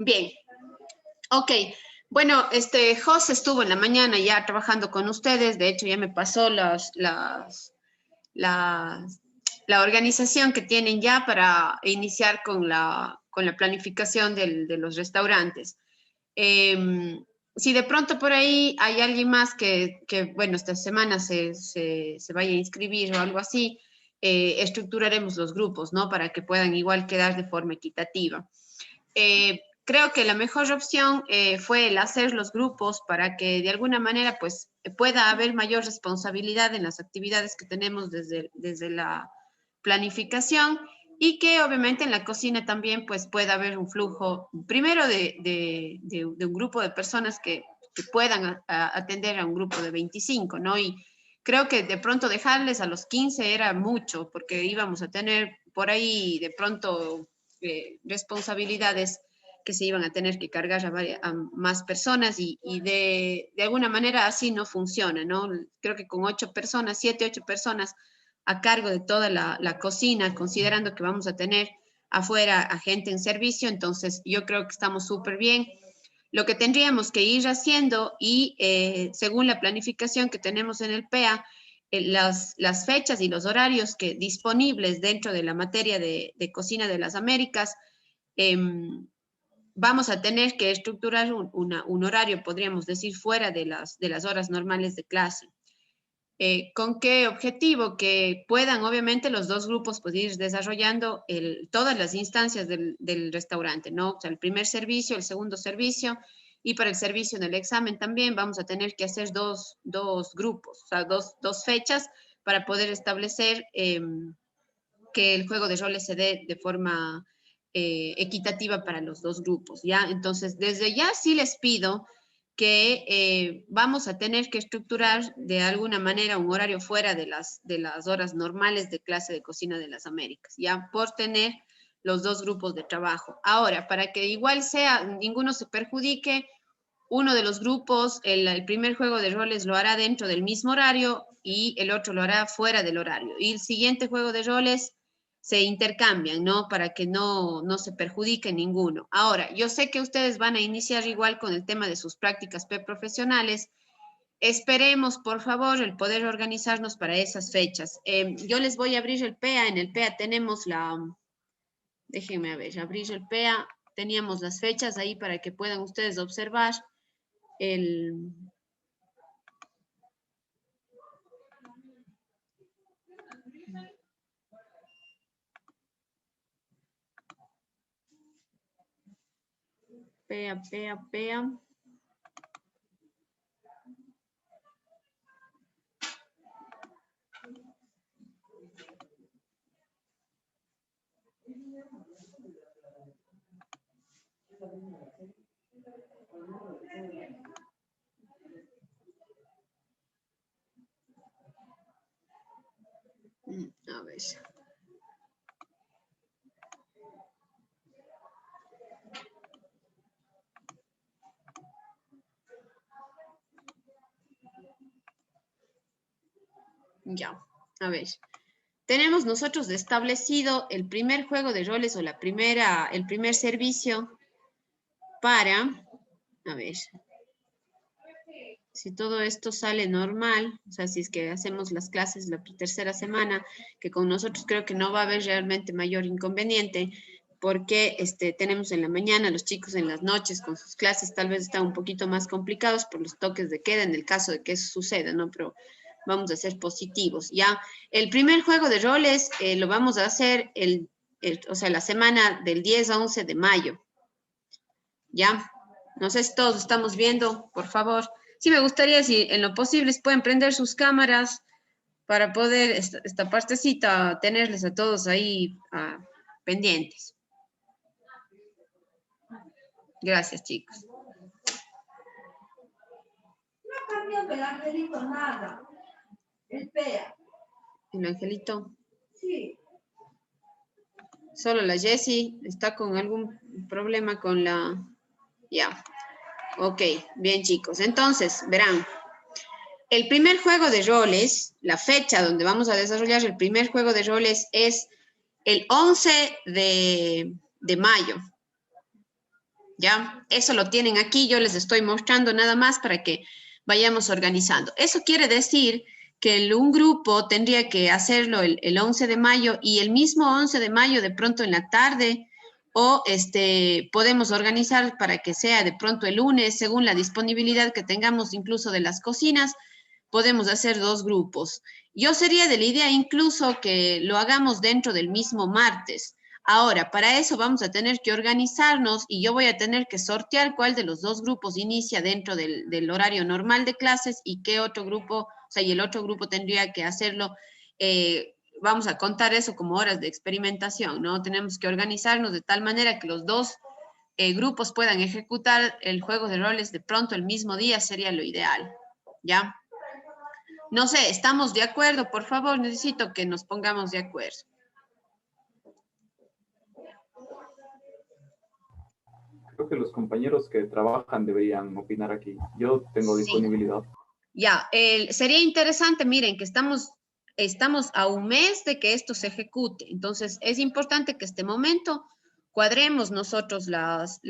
Bien. Ok. Bueno, José estuvo en la mañana ya trabajando con ustedes. De hecho, ya me pasó la organización que tienen ya para iniciar con la planificación de los restaurantes. Si de pronto por ahí hay alguien más bueno, esta semana se vaya a inscribir o algo así, estructuraremos los grupos, ¿no? Para que puedan igual quedar de forma equitativa. Creo que la mejor opción fue el hacer los grupos para que de alguna manera pues pueda haber mayor responsabilidad en las actividades que tenemos desde la planificación y que obviamente en la cocina también pues pueda haber un flujo primero de un grupo de personas que puedan atender a un grupo de 25, ¿no? Y creo que de pronto dejarles a los 15 era mucho porque íbamos a tener por ahí de pronto responsabilidades que se iban a tener que cargar a más personas y de alguna manera así no funciona, ¿no? Creo que con 8 personas, 7, 8 personas a cargo de toda la cocina, considerando que vamos a tener afuera a gente en servicio, entonces yo creo que estamos súper bien. Lo que tendríamos que ir haciendo y según la planificación que tenemos en el PEA, las fechas y los horarios disponibles dentro de la materia de Cocina de las Américas, vamos a tener que estructurar un horario, podríamos decir, fuera de las horas normales de clase. ¿Con qué objetivo? Que puedan, obviamente, los dos grupos pues, ir desarrollando todas las instancias del restaurante, ¿no? O sea, el primer servicio, el segundo servicio, y para el servicio en el examen también vamos a tener que hacer dos grupos, o sea, dos fechas para poder establecer que el juego de roles se dé de forma equitativa para los dos grupos, ¿ya? Entonces, desde ya sí les pido que vamos a tener que estructurar de alguna manera un horario fuera de las horas normales de clase de Cocina de las Américas, ¿ya? Por tener los dos grupos de trabajo. Ahora, para que igual ninguno se perjudique, uno de los grupos, el primer juego de roles lo hará dentro del mismo horario y el otro lo hará fuera del horario. Y el siguiente juego de roles se intercambian, ¿no? Para que no se perjudique ninguno. Ahora, yo sé que ustedes van a iniciar igual con el tema de sus prácticas preprofesionales. Esperemos, por favor, el poder organizarnos para esas fechas. Yo les voy a abrir el PEA. En el PEA tenemos déjenme abrir el PEA. Teníamos las fechas ahí para que puedan ustedes observar PEA. A ver. Ya, a ver. Tenemos nosotros establecido el primer juego de roles o el primer servicio para, a ver, si todo esto sale normal, o sea, si es que hacemos las clases la tercera semana, que con nosotros creo que no va a haber realmente mayor inconveniente, porque tenemos en la mañana, los chicos en las noches con sus clases tal vez están un poquito más complicados por los toques de queda en el caso de que eso suceda, ¿no? Pero vamos a ser positivos, ¿ya? El primer juego de roles lo vamos a hacer o sea, la semana del 10 a 11 de mayo, ¿ya? No sé si todos estamos viendo, por favor. Sí, me gustaría, si en lo posible, pueden prender sus cámaras para poder, esta partecita, tenerles a todos ahí pendientes. Gracias, chicos. No cambió el angelito nada. El PEA. ¿El angelito? Sí. Solo la Jessie está con algún problema con la... Ya. Ok, bien, chicos. Entonces, verán. El primer juego de roles, la fecha donde vamos a desarrollar el primer juego de roles es el 11 de mayo. ¿Ya? Eso lo tienen aquí, yo les estoy mostrando nada más para que vayamos organizando. Eso quiere decir que un grupo tendría que hacerlo el 11 de mayo y el mismo 11 de mayo de pronto en la tarde o podemos organizar para que sea de pronto el lunes según la disponibilidad que tengamos incluso de las cocinas, podemos hacer 2 grupos. Yo sería de la idea incluso que lo hagamos dentro del mismo martes. Ahora, para eso vamos a tener que organizarnos y yo voy a tener que sortear cuál de los 2 grupos inicia dentro del horario normal de clases y qué otro grupo, o sea, y el otro grupo tendría que hacerlo. Vamos a contar eso como horas de experimentación, ¿no? Tenemos que organizarnos de tal manera que los 2 grupos puedan ejecutar el juego de roles de pronto el mismo día, sería lo ideal, ¿ya? No sé, ¿estamos de acuerdo? Por favor, necesito que nos pongamos de acuerdo. Creo que los compañeros que trabajan deberían opinar aquí. Yo tengo Sí. disponibilidad. Ya, sería interesante, miren, que estamos a un mes de que esto se ejecute. Entonces, es importante que este momento cuadremos nosotros las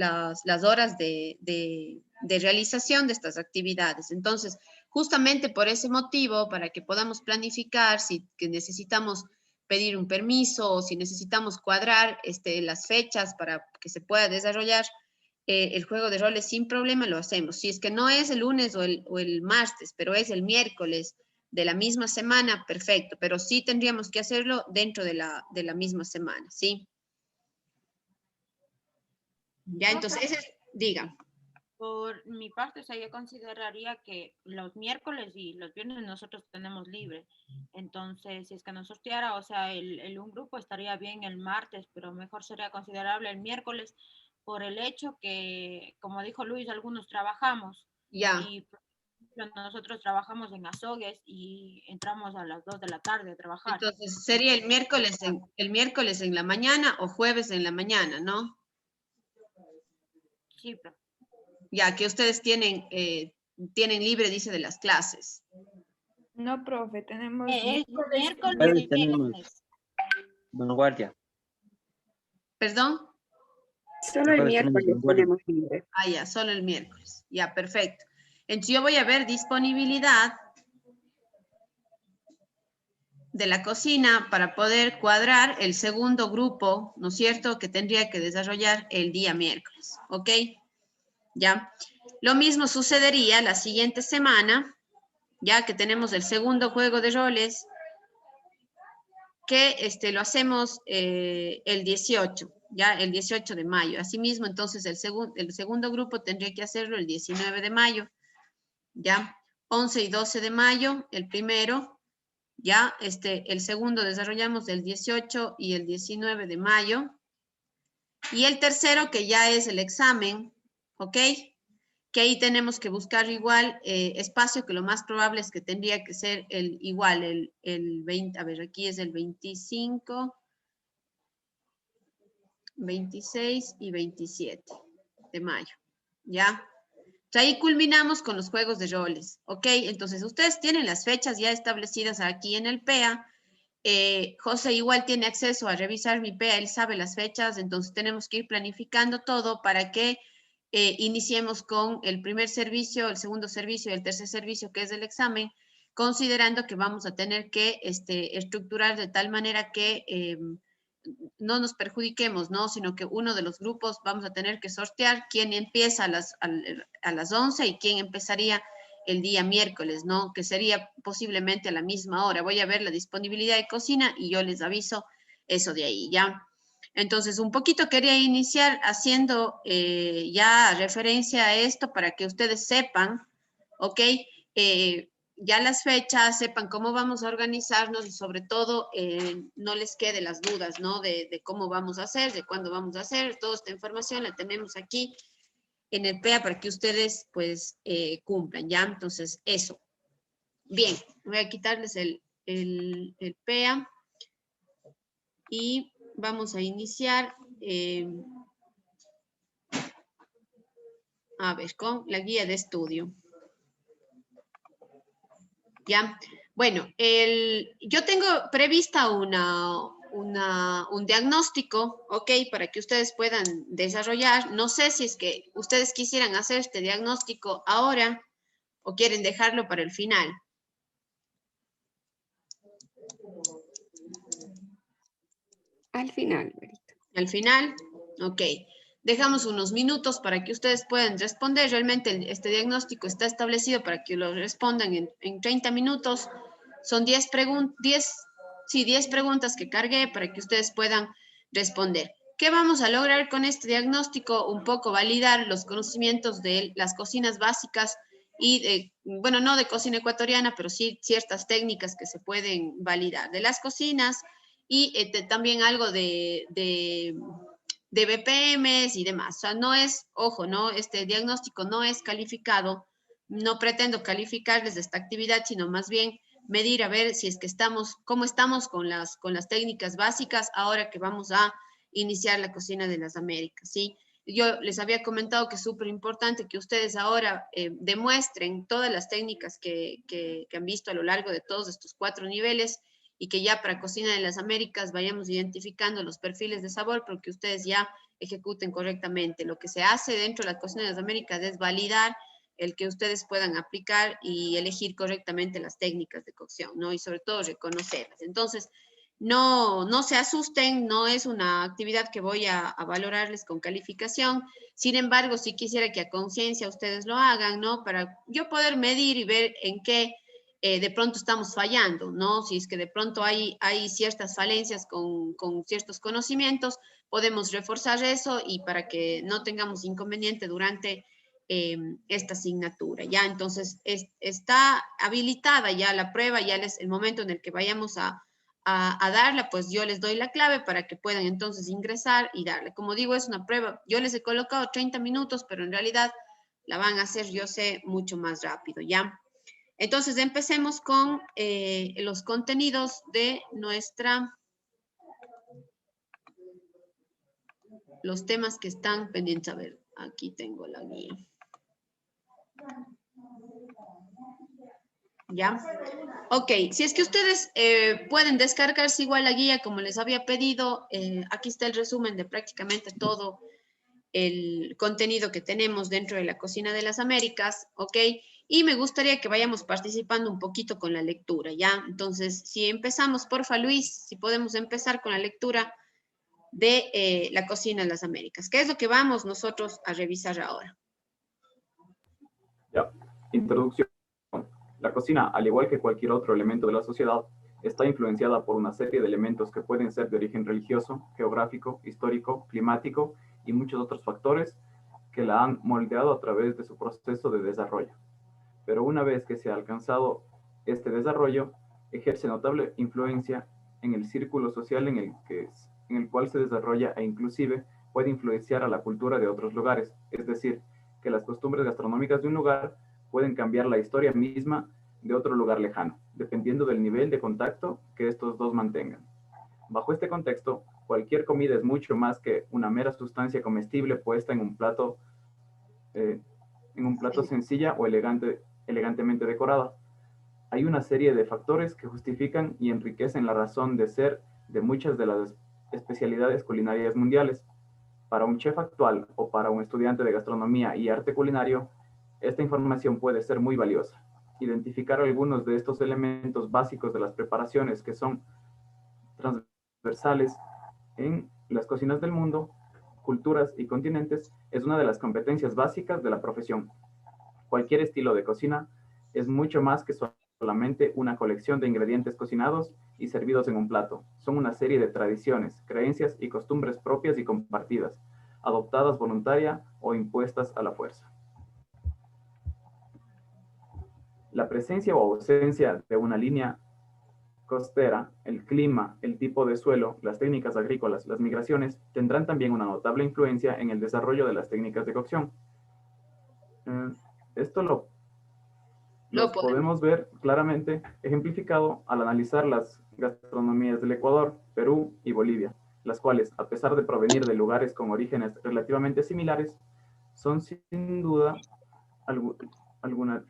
horas de realización de estas actividades. Entonces, justamente por ese motivo, para que podamos planificar si que necesitamos pedir un permiso o si necesitamos cuadrar las fechas para que se pueda desarrollar el juego de roles sin problema, lo hacemos. Si es que no es el lunes o el martes, pero es el miércoles de la misma semana, perfecto, pero sí tendríamos que hacerlo dentro de la misma semana, ¿sí? Ya, entonces, diga. Por mi parte, o sea, yo consideraría que los miércoles y los viernes nosotros tenemos libre. Entonces, si es que nos sorteara, o sea, un grupo estaría bien el martes, pero mejor sería considerable el miércoles por el hecho que, como dijo Luis, algunos trabajamos. Ya. Y nosotros trabajamos en Azogues y entramos a las 2 de la tarde a trabajar. Entonces, sería el miércoles en la mañana o jueves en la mañana, ¿no? Sí, pero... Ya, que ustedes tienen libre, dice, de las clases. No, profe, tenemos miércoles y tenemos vanguardia. ¿Perdón? Solo el miércoles tenemos libre. Ah, ya, solo el miércoles. Ya, perfecto. Entonces yo voy a ver disponibilidad de la cocina para poder cuadrar el segundo grupo, ¿no es cierto?, que tendría que desarrollar el día miércoles, ¿ok? Ya. Lo mismo sucedería la siguiente semana, ya que tenemos el segundo juego de roles, que lo hacemos el 18, ya el 18 de mayo. Asimismo, entonces el segundo grupo tendría que hacerlo el 19 de mayo, ya. 11 y 12 de mayo, el primero, ya, el segundo desarrollamos el 18 y el 19 de mayo. Y el tercero, que ya es el examen, ¿ok? Que ahí tenemos que buscar igual espacio, que lo más probable es que tendría que ser el 20, a ver, aquí es el 25, 26 y 27 de mayo, ¿ya? Ahí culminamos con los juegos de roles, ¿ok? Entonces, ustedes tienen las fechas ya establecidas aquí en el PEA. José igual tiene acceso a revisar mi PEA, él sabe las fechas, entonces tenemos que ir planificando todo para que iniciemos con el primer servicio, el segundo servicio y el tercer servicio, que es el examen, considerando que vamos a tener que estructurar de tal manera que no nos perjudiquemos, ¿no? Sino que uno de los grupos vamos a tener que sortear quién empieza a las 11 y quién empezaría el día miércoles, ¿no? Que sería posiblemente a la misma hora. Voy a ver la disponibilidad de cocina y yo les aviso eso de ahí, ¿ya? Entonces, un poquito quería iniciar haciendo ya referencia a esto para que ustedes sepan, ¿ok? Ya las fechas, sepan cómo vamos a organizarnos y sobre todo no les quede las dudas, ¿no? De cómo vamos a hacer, de cuándo vamos a hacer. Toda esta información la tenemos aquí en el PEA para que ustedes pues cumplan, ¿ya? Entonces, eso. Bien, voy a quitarles el PEA y vamos a iniciar, a ver, con la guía de estudio. ¿Ya? Bueno, yo tengo prevista una un diagnóstico, ¿ok? Para que ustedes puedan desarrollar. No sé si es que ustedes quisieran hacer este diagnóstico ahora o quieren dejarlo para el final. Al final, Berito. Al final, ok. Dejamos unos minutos para que ustedes puedan responder. Realmente este diagnóstico está establecido para que lo respondan en 30 minutos. Son 10 preguntas que cargué para que ustedes puedan responder. ¿Qué vamos a lograr con este diagnóstico? Un poco validar los conocimientos de las cocinas básicas y, bueno, no de cocina ecuatoriana, pero sí ciertas técnicas que se pueden validar de las cocinas y también algo de BPMs y demás. O sea, no es, ojo, no, este diagnóstico no es calificado, no pretendo calificarles de esta actividad, sino más bien medir a ver si es que estamos, cómo estamos con las técnicas básicas ahora que vamos a iniciar la cocina de las Américas, ¿sí? Yo les había comentado que es súper importante que ustedes ahora demuestren todas las técnicas que han visto a lo largo de todos estos 4 niveles y que ya para Cocina de las Américas vayamos identificando los perfiles de sabor, pero que ustedes ya ejecuten correctamente. Lo que se hace dentro de la Cocina de las Américas es validar el que ustedes puedan aplicar y elegir correctamente las técnicas de cocción, ¿no? Y sobre todo reconocerlas. Entonces, no se asusten, no es una actividad que voy a valorarles con calificación. Sin embargo, sí quisiera que a conciencia ustedes lo hagan, ¿no? Para yo poder medir y ver en qué de pronto estamos fallando, ¿no? Si es que de pronto hay ciertas falencias con ciertos conocimientos, podemos reforzar eso y para que no tengamos inconveniente durante esta asignatura, ¿ya? Entonces, está habilitada ya la prueba, ya es el momento en el que vayamos a darla, pues yo les doy la clave para que puedan entonces ingresar y darle. Como digo, es una prueba, yo les he colocado 30 minutos, pero en realidad la van a hacer, yo sé, mucho más rápido, ¿ya? Entonces, empecemos con los contenidos de los temas que están pendientes. A ver, aquí tengo la guía. ¿Ya? Ok, si es que ustedes pueden descargarse igual la guía como les había pedido, aquí está el resumen de prácticamente todo el contenido que tenemos dentro de la Cocina de las Américas, ¿ok? Y me gustaría que vayamos participando un poquito con la lectura, ¿ya? Entonces, si empezamos, porfa, Luis, si podemos empezar con la lectura de la Cocina de las Américas. ¿Qué es lo que vamos nosotros a revisar ahora? Ya, introducción. La cocina, al igual que cualquier otro elemento de la sociedad, está influenciada por una serie de elementos que pueden ser de origen religioso, geográfico, histórico, climático y muchos otros factores que la han moldeado a través de su proceso de desarrollo. Pero una vez que se ha alcanzado este desarrollo, ejerce notable influencia en el círculo social en el cual se desarrolla e inclusive puede influenciar a la cultura de otros lugares, es decir, que las costumbres gastronómicas de un lugar pueden cambiar la historia misma de otro lugar lejano, dependiendo del nivel de contacto que estos dos mantengan. Bajo este contexto, cualquier comida es mucho más que una mera sustancia comestible puesta en un plato sencilla o elegantemente decorada. Hay una serie de factores que justifican y enriquecen la razón de ser de muchas de las especialidades culinarias mundiales. Para un chef actual o para un estudiante de gastronomía y arte culinario, esta información puede ser muy valiosa. Identificar algunos de estos elementos básicos de las preparaciones que son transversales en las cocinas del mundo, culturas y continentes es una de las competencias básicas de la profesión. Cualquier estilo de cocina es mucho más que solamente una colección de ingredientes cocinados y servidos en un plato. Son una serie de tradiciones, creencias y costumbres propias y compartidas, adoptadas voluntaria o impuestas a la fuerza. La presencia o ausencia de una línea costera, el clima, el tipo de suelo, las técnicas agrícolas, las migraciones, tendrán también una notable influencia en el desarrollo de las técnicas de cocción. Esto lo podemos ver claramente ejemplificado al analizar las gastronomías del Ecuador, Perú y Bolivia, las cuales, a pesar de provenir de lugares con orígenes relativamente similares, son sin duda algunas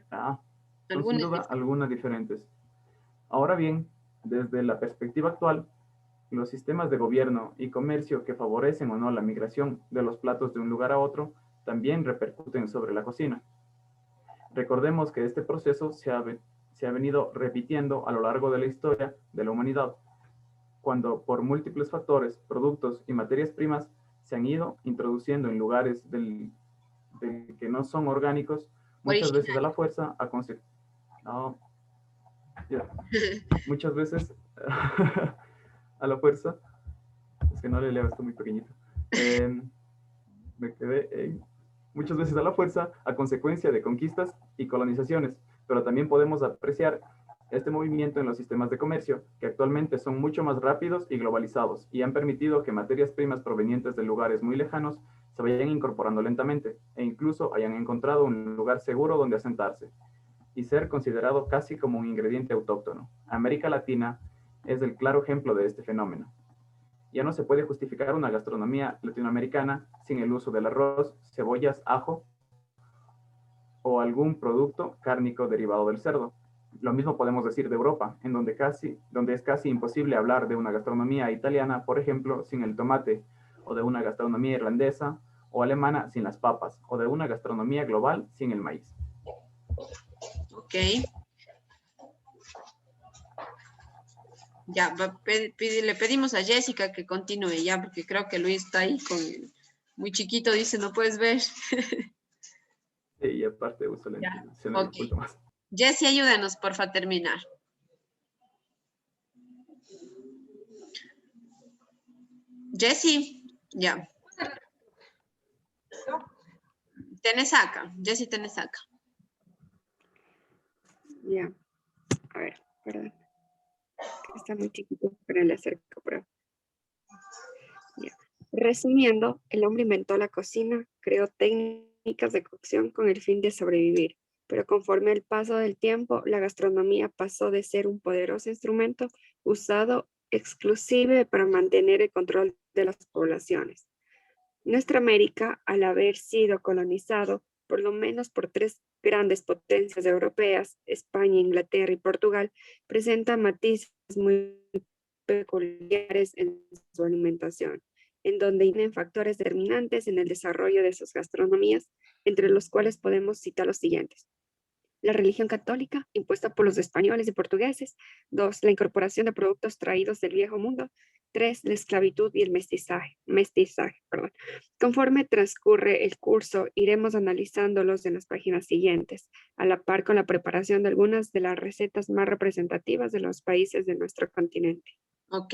diferentes. Ahora bien, desde la perspectiva actual, Los sistemas de gobierno y comercio que favorecen o no la migración de los platos de un lugar a otro también repercuten sobre la cocina. Recordemos que este proceso se ha venido repitiendo a lo largo de la historia de la humanidad, cuando por múltiples factores, productos y materias primas se han ido introduciendo en lugares del que no son orgánicos, muchas veces a la fuerza, muchas veces a la fuerza, es que no le leo, esto muy pequeñito. Me quedé en muchas veces a la fuerza a consecuencia de conquistas y colonizaciones, pero también podemos apreciar este movimiento en los sistemas de comercio, que actualmente son mucho más rápidos y globalizados, y han permitido que materias primas provenientes de lugares muy lejanos se vayan incorporando lentamente, e incluso hayan encontrado un lugar seguro donde asentarse, y ser considerado casi como un ingrediente autóctono. América Latina es el claro ejemplo de este fenómeno. Ya no se puede justificar una gastronomía latinoamericana sin el uso del arroz, cebollas, ajo o algún producto cárnico derivado del cerdo. Lo mismo podemos decir de Europa, en donde es casi imposible hablar de una gastronomía italiana, por ejemplo, sin el tomate, o de una gastronomía irlandesa o alemana sin las papas, o de una gastronomía global sin el maíz. Ok. Ya, le pedimos a Jessica que continúe ya, porque creo que Luis está ahí muy chiquito, dice, no puedes ver. Sí, y aparte uso lentes, se me dificulta más. Jessie, ayúdanos, porfa, a terminar. Jessie, ya. Tenés acá, Jessie, tenés acá. Ya. A ver, perdón. Está muy chiquito, pero le acerco por ahí. Ya. Resumiendo, el hombre inventó la cocina, creó técnicas de cocción con el fin de sobrevivir, pero conforme el paso del tiempo, la gastronomía pasó de ser un poderoso instrumento usado exclusive para mantener el control de las poblaciones. Nuestra América, al haber sido colonizado por lo menos por 3 grandes potencias europeas, España, Inglaterra y Portugal, presenta matices muy peculiares en su alimentación, en donde tienen factores determinantes en el desarrollo de sus gastronomías, entre los cuales podemos citar los siguientes. La religión católica, impuesta por los españoles y portugueses. 2, la incorporación de productos traídos del viejo mundo. 3, la esclavitud y el mestizaje. Conforme transcurre el curso, iremos analizándolos en las páginas siguientes, a la par con la preparación de algunas de las recetas más representativas de los países de nuestro continente. Ok,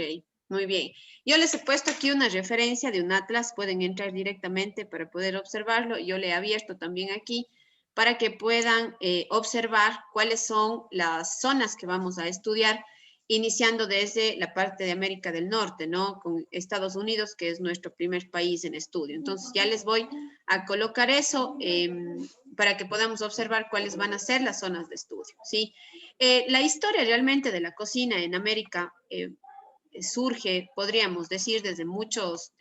muy bien. Yo les he puesto aquí una referencia de un atlas, pueden entrar directamente para poder observarlo. Yo le he abierto también aquí para que puedan observar cuáles son las zonas que vamos a estudiar, iniciando desde la parte de América del Norte, ¿no? Con Estados Unidos, que es nuestro primer país en estudio. Entonces, ya les voy a colocar eso para que podamos observar cuáles van a ser las zonas de estudio, ¿sí? La historia realmente de la cocina en América surge, podríamos decir, desde muchos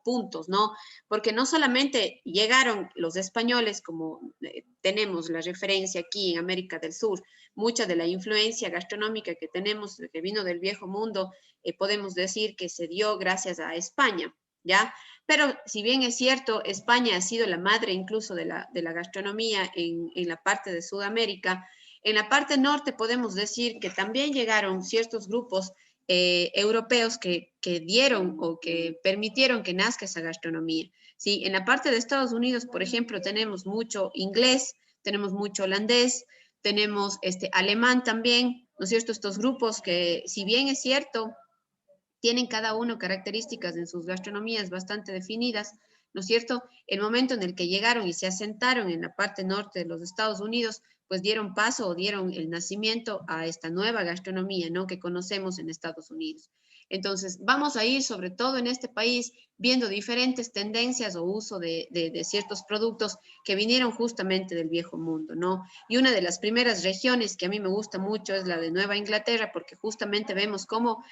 puntos, ¿no? Porque no solamente llegaron los españoles, como tenemos la referencia aquí en América del Sur, mucha de la influencia gastronómica que tenemos, que vino del viejo mundo, podemos decir que se dio gracias a España, ¿ya? Pero si bien es cierto, España ha sido la madre incluso de la gastronomía en la parte de Sudamérica. En la parte norte podemos decir que también llegaron ciertos grupos europeos que dieron o que permitieron que nazca esa gastronomía. ¿Sí? En la parte de Estados Unidos, por ejemplo, tenemos mucho inglés, tenemos mucho holandés, tenemos alemán también, ¿no es cierto? Estos grupos que, si bien es cierto, tienen cada uno características en sus gastronomías bastante definidas, ¿no es cierto? El momento en el que llegaron y se asentaron en la parte norte de los Estados Unidos, pues dieron paso o dieron el nacimiento a esta nueva gastronomía, ¿no? Que conocemos en Estados Unidos. Entonces, vamos a ir sobre todo en este país viendo diferentes tendencias o uso de ciertos productos que vinieron justamente del viejo mundo, ¿no? Y una de las primeras regiones que a mí me gusta mucho es la de Nueva Inglaterra, porque justamente vemos cómo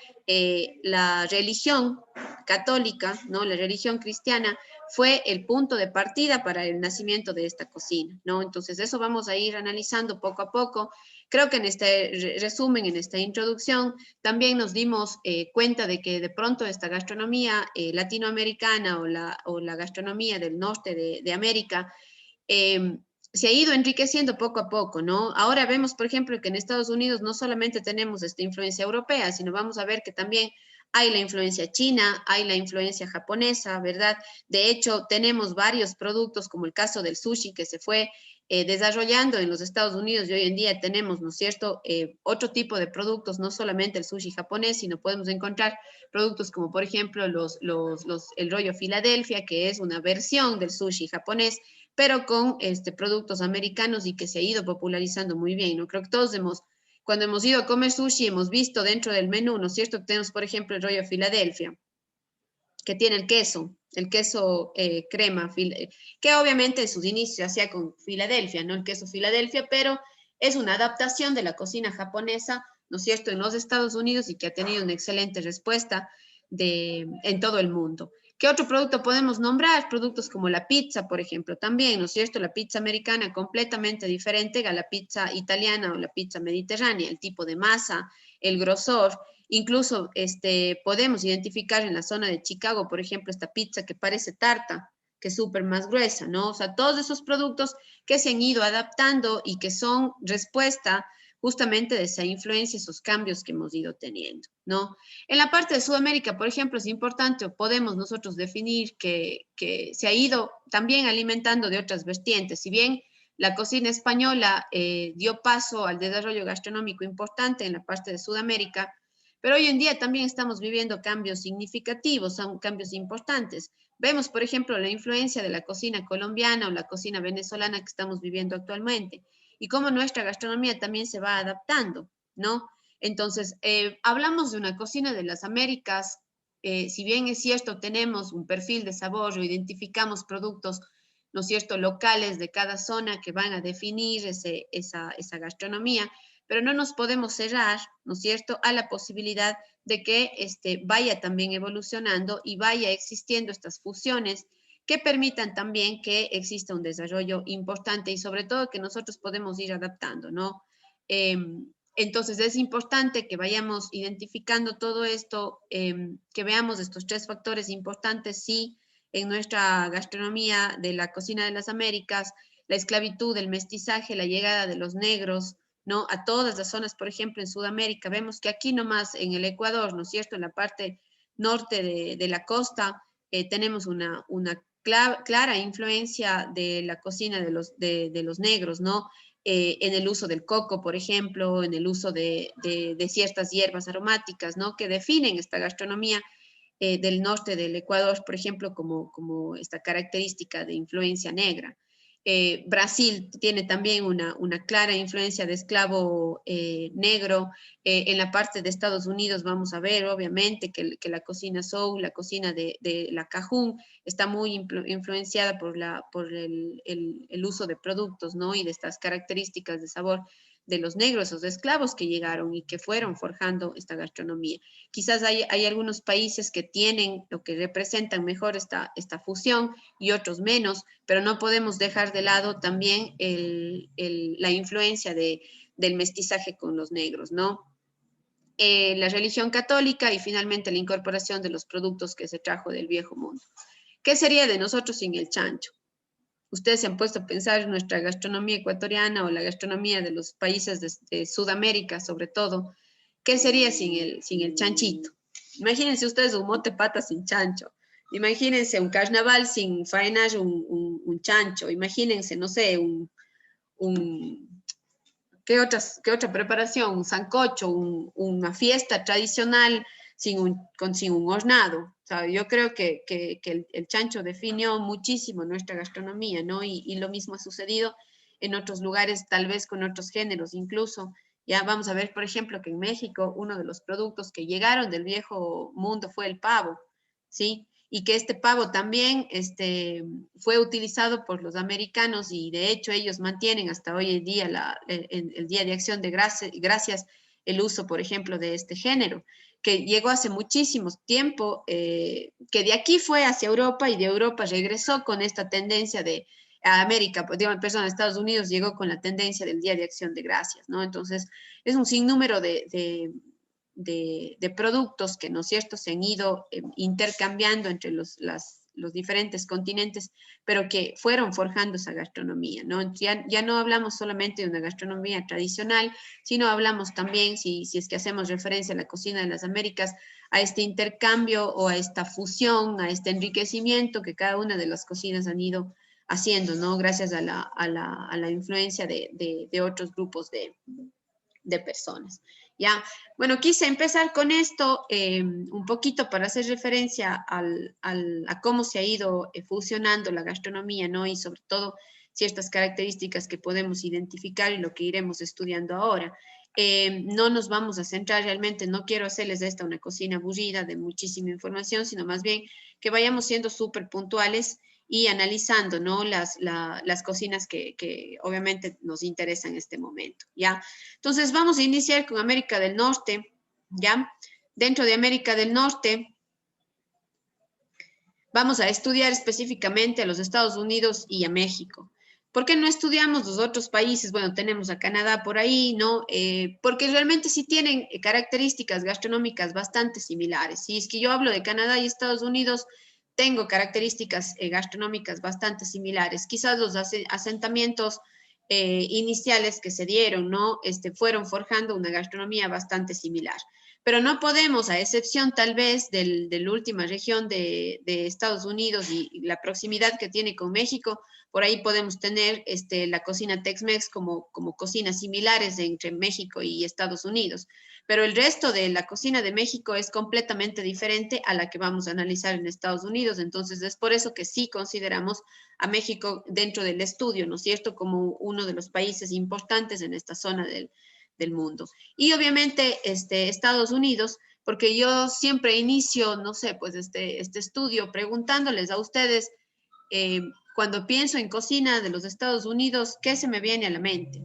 la religión católica, ¿no? La religión cristiana fue el punto de partida para el nacimiento de esta cocina, ¿no? Entonces, eso vamos a ir analizando poco a poco. Creo que en este resumen, en esta introducción, también nos dimos cuenta de que de pronto esta gastronomía latinoamericana o la gastronomía del norte de América se ha ido enriqueciendo poco a poco, ¿no? Ahora vemos, por ejemplo, que en Estados Unidos no solamente tenemos esta influencia europea, sino vamos a ver que también hay la influencia china, hay la influencia japonesa, ¿verdad? De hecho, tenemos varios productos, como el caso del sushi, que se fue desarrollando en los Estados Unidos, y hoy en día tenemos, ¿no es cierto?, otro tipo de productos, no solamente el sushi japonés, sino podemos encontrar productos como, por ejemplo, el rollo Filadelfia, que es una versión del sushi japonés, pero con productos americanos y que se ha ido popularizando muy bien, ¿no? Creo que todos cuando hemos ido a comer sushi, hemos visto dentro del menú, ¿no es cierto? Tenemos, por ejemplo, el rollo Filadelfia, que tiene el queso crema, que obviamente en sus inicios se hacía con Filadelfia, ¿no? El queso Filadelfia, pero es una adaptación de la cocina japonesa, ¿no es cierto?, en los Estados Unidos y que ha tenido una excelente respuesta en todo el mundo. ¿Qué otro producto podemos nombrar? Productos como la pizza, por ejemplo, también, ¿no es cierto? La pizza americana completamente diferente a la pizza italiana o la pizza mediterránea, el tipo de masa, el grosor. Incluso podemos identificar en la zona de Chicago, por ejemplo, esta pizza que parece tarta, que es súper más gruesa, ¿no? O sea, todos esos productos que se han ido adaptando y que son respuesta justamente de esa influencia, esos cambios que hemos ido teniendo, ¿no? En la parte de Sudamérica, por ejemplo, es importante, o podemos nosotros definir que se ha ido también alimentando de otras vertientes. Si bien la cocina española dio paso al desarrollo gastronómico importante en la parte de Sudamérica, pero hoy en día también estamos viviendo cambios significativos, son cambios importantes. Vemos, por ejemplo, la influencia de la cocina colombiana o la cocina venezolana que estamos viviendo actualmente y cómo nuestra gastronomía también se va adaptando, ¿no? Entonces, hablamos de una cocina de las Américas, si bien es cierto, tenemos un perfil de sabor o identificamos productos, ¿no es cierto?, locales de cada zona que van a definir esa gastronomía, pero no nos podemos cerrar, ¿no es cierto?, a la posibilidad de que vaya también evolucionando y vaya existiendo estas fusiones que permitan también que exista un desarrollo importante y sobre todo que nosotros podemos ir adaptando, ¿no? Entonces es importante que vayamos identificando todo esto, que veamos estos tres factores importantes, sí, en nuestra gastronomía de la cocina de las Américas, la esclavitud, el mestizaje, la llegada de los negros, ¿no?, a todas las zonas, por ejemplo, en Sudamérica. Vemos que aquí nomás en el Ecuador, ¿no es cierto?, en la parte norte de la costa, tenemos una clara influencia de la cocina de los negros, ¿no? En el uso del coco, por ejemplo, en el uso de ciertas hierbas aromáticas, ¿no?, que definen esta gastronomía del norte del Ecuador, por ejemplo, como esta característica de influencia negra. Brasil tiene también una clara influencia de esclavo negro. En la parte de Estados Unidos vamos a ver, obviamente, que la cocina soul, la cocina de la cajún, está muy influenciada por el uso de productos, ¿no?, y de estas características de sabor de los negros, esos esclavos que llegaron y que fueron forjando esta gastronomía. Quizás hay algunos países que tienen o que representan mejor esta fusión y otros menos, pero no podemos dejar de lado también la influencia del mestizaje con los negros, ¿no? La religión católica y finalmente la incorporación de los productos que se trajo del viejo mundo. ¿Qué sería de nosotros sin el chancho? Ustedes se han puesto a pensar en nuestra gastronomía ecuatoriana o la gastronomía de los países de Sudamérica, sobre todo. ¿Qué sería sin el chanchito? Imagínense ustedes un mote pata sin chancho. Imagínense un carnaval sin faenar un chancho. Imagínense, no sé, ¿qué otra preparación? Un sancocho, una fiesta tradicional sin un hornado. O sea, yo creo que el chancho definió muchísimo nuestra gastronomía, ¿no? Y lo mismo ha sucedido en otros lugares, tal vez con otros géneros incluso. Ya vamos a ver, por ejemplo, que en México uno de los productos que llegaron del viejo mundo fue el pavo, ¿sí? Y que este pavo también fue utilizado por los americanos y de hecho ellos mantienen hasta hoy en día el Día de Acción de Gracias el uso, por ejemplo, de este género, que llegó hace muchísimo tiempo, que de aquí fue hacia Europa y de Europa regresó con esta tendencia de a América, pues, digamos, perdón, a Estados Unidos llegó con la tendencia del Día de Acción de Gracias, ¿no? Entonces, es un sinnúmero de productos que, ¿no es cierto?, se han ido intercambiando entre los diferentes continentes, pero que fueron forjando esa gastronomía, ¿no? Ya no hablamos solamente de una gastronomía tradicional, sino hablamos también, si es que hacemos referencia a la cocina de las Américas, a este intercambio o a esta fusión, a este enriquecimiento que cada una de las cocinas han ido haciendo, ¿no? Gracias a la influencia de otros grupos de personas. Ya, bueno, quise empezar con esto un poquito para hacer referencia a cómo se ha ido fusionando la gastronomía, ¿no? Y sobre todo ciertas características que podemos identificar y lo que iremos estudiando ahora. No nos vamos a centrar realmente, no quiero hacerles de esta una cocina aburrida de muchísima información, sino más bien que vayamos siendo súper puntuales y analizando, ¿no?, las cocinas que obviamente nos interesan en este momento, ¿ya? Entonces vamos a iniciar con América del Norte, ¿ya? Dentro de América del Norte vamos a estudiar específicamente a los Estados Unidos y a México. ¿Por qué no estudiamos los otros países? Bueno, tenemos a Canadá por ahí, ¿no? Porque realmente sí tienen características gastronómicas bastante similares. Si es que yo hablo de Canadá y Estados Unidos, tengo características gastronómicas bastante similares. Quizás los asentamientos iniciales que se dieron, ¿no? Fueron forjando una gastronomía bastante similar. Pero no podemos, a excepción tal vez de la última región de Estados Unidos y la proximidad que tiene con México, por ahí podemos tener la cocina Tex-Mex como cocinas similares entre México y Estados Unidos. Pero el resto de la cocina de México es completamente diferente a la que vamos a analizar en Estados Unidos. Entonces, es por eso que sí consideramos a México dentro del estudio, ¿no es cierto?, como uno de los países importantes en esta zona del mundo. Y obviamente Estados Unidos, porque yo siempre inicio, no sé, pues este estudio preguntándoles a ustedes, cuando pienso en cocina de los Estados Unidos, ¿qué se me viene a la mente?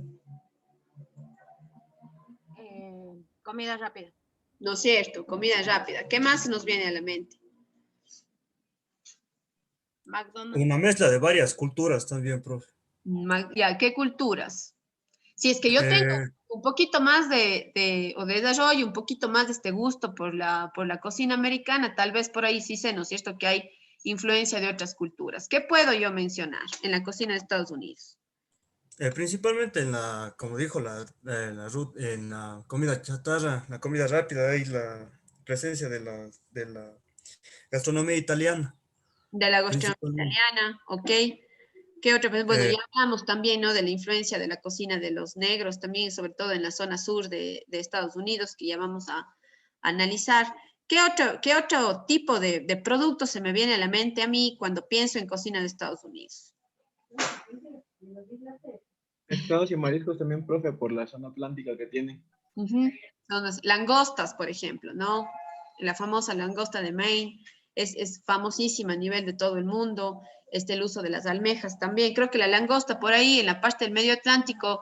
Comida rápida. ¿No es cierto? Comida rápida. ¿Qué más se nos viene a la mente? McDonald's. Una mezcla de varias culturas también, profe. Ya, ¿qué culturas? Si es que yo tengo Eh, un poquito más de desarrollo, un poquito más de este gusto por la cocina americana, tal vez por ahí sí sé, ¿no es cierto?, que hay influencia de otras culturas. ¿Qué puedo yo mencionar en la cocina de Estados Unidos? Principalmente como dijo en la comida chatarra, la comida rápida, hay la presencia de la gastronomía italiana, De la gastronomía principalmente. italiana, ¿ok? ¿Qué otra? Pues, bueno, Eh, ya hablamos también, ¿no?, de la influencia de la cocina de los negros, también, sobre todo en la zona sur de Estados Unidos, que ya vamos a analizar. ¿Qué otro tipo de producto se me viene a la mente a mí cuando pienso en cocina de Estados Unidos? Pescados y mariscos también, profe, por la zona atlántica que tiene. Son las langostas, por ejemplo, ¿no? La famosa langosta de Maine es famosísima a nivel de todo el mundo. El uso de las almejas también. Creo que la langosta por ahí en la parte del medio Atlántico,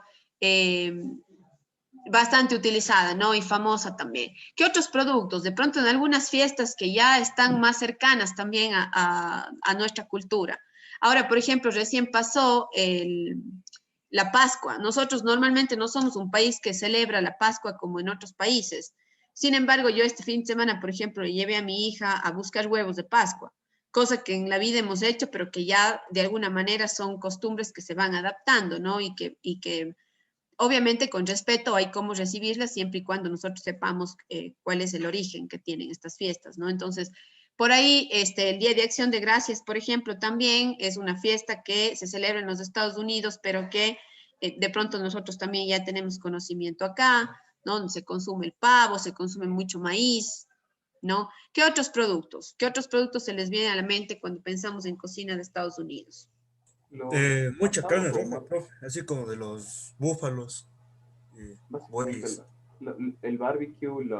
bastante utilizada, ¿no? Y famosa también. ¿Qué otros productos? De pronto en algunas fiestas que ya están más cercanas también a nuestra cultura. Ahora, por ejemplo, recién pasó la Pascua. Nosotros normalmente no somos un país que celebra la Pascua como en otros países. Sin embargo, yo este fin de semana, por ejemplo, llevé a mi hija a buscar huevos de Pascua, cosa que en la vida hemos hecho, pero que ya de alguna manera son costumbres que se van adaptando, ¿no? Y que obviamente con respeto hay cómo recibirlas siempre y cuando nosotros sepamos cuál es el origen que tienen estas fiestas, ¿no? Entonces, por ahí, el Día de Acción de Gracias, por ejemplo, también es una fiesta que se celebra en los Estados Unidos, pero que de pronto nosotros también ya tenemos conocimiento acá, ¿no? Se consume el pavo, se consume mucho maíz, ¿no? ¿Qué otros productos? ¿Qué otros productos se les viene a la mente cuando pensamos en cocina de Estados Unidos? mucha Asado carne o roja, ahumado. profe, así como de los búfalos, Básicamente bueyes. el barbecue, el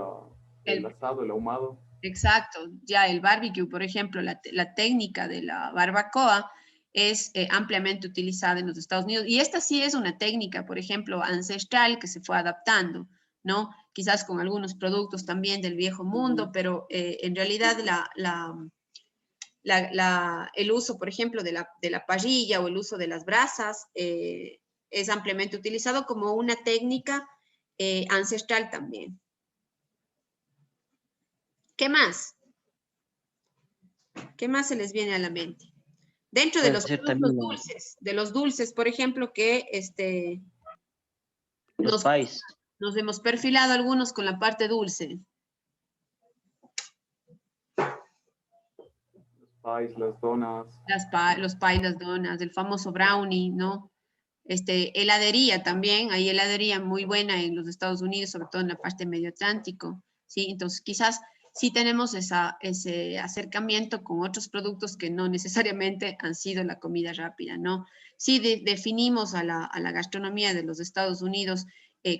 El asado, el ahumado. Exacto, ya el barbecue, por ejemplo, la técnica de la barbacoa es ampliamente utilizada en los Estados Unidos y esta sí es una técnica, por ejemplo, ancestral que se fue adaptando, ¿no? Quizás con algunos productos también del viejo mundo, pero en realidad el uso, por ejemplo, de la parrilla o el uso de las brasas es ampliamente utilizado como una técnica ancestral también. ¿Qué más? ¿Qué más se les viene a la mente? Dentro de Puede los ser productos también dulces, por ejemplo, que los países. nos hemos perfilado algunos con la parte dulce. Pies, las donas. Los pies, las donas, el famoso brownie, ¿no? Heladería también, hay heladería muy buena en los Estados Unidos, sobre todo en la parte medio atlántico, ¿sí? Entonces, quizás sí tenemos ese acercamiento con otros productos que no necesariamente han sido la comida rápida, ¿no? Sí definimos a la gastronomía de los Estados Unidos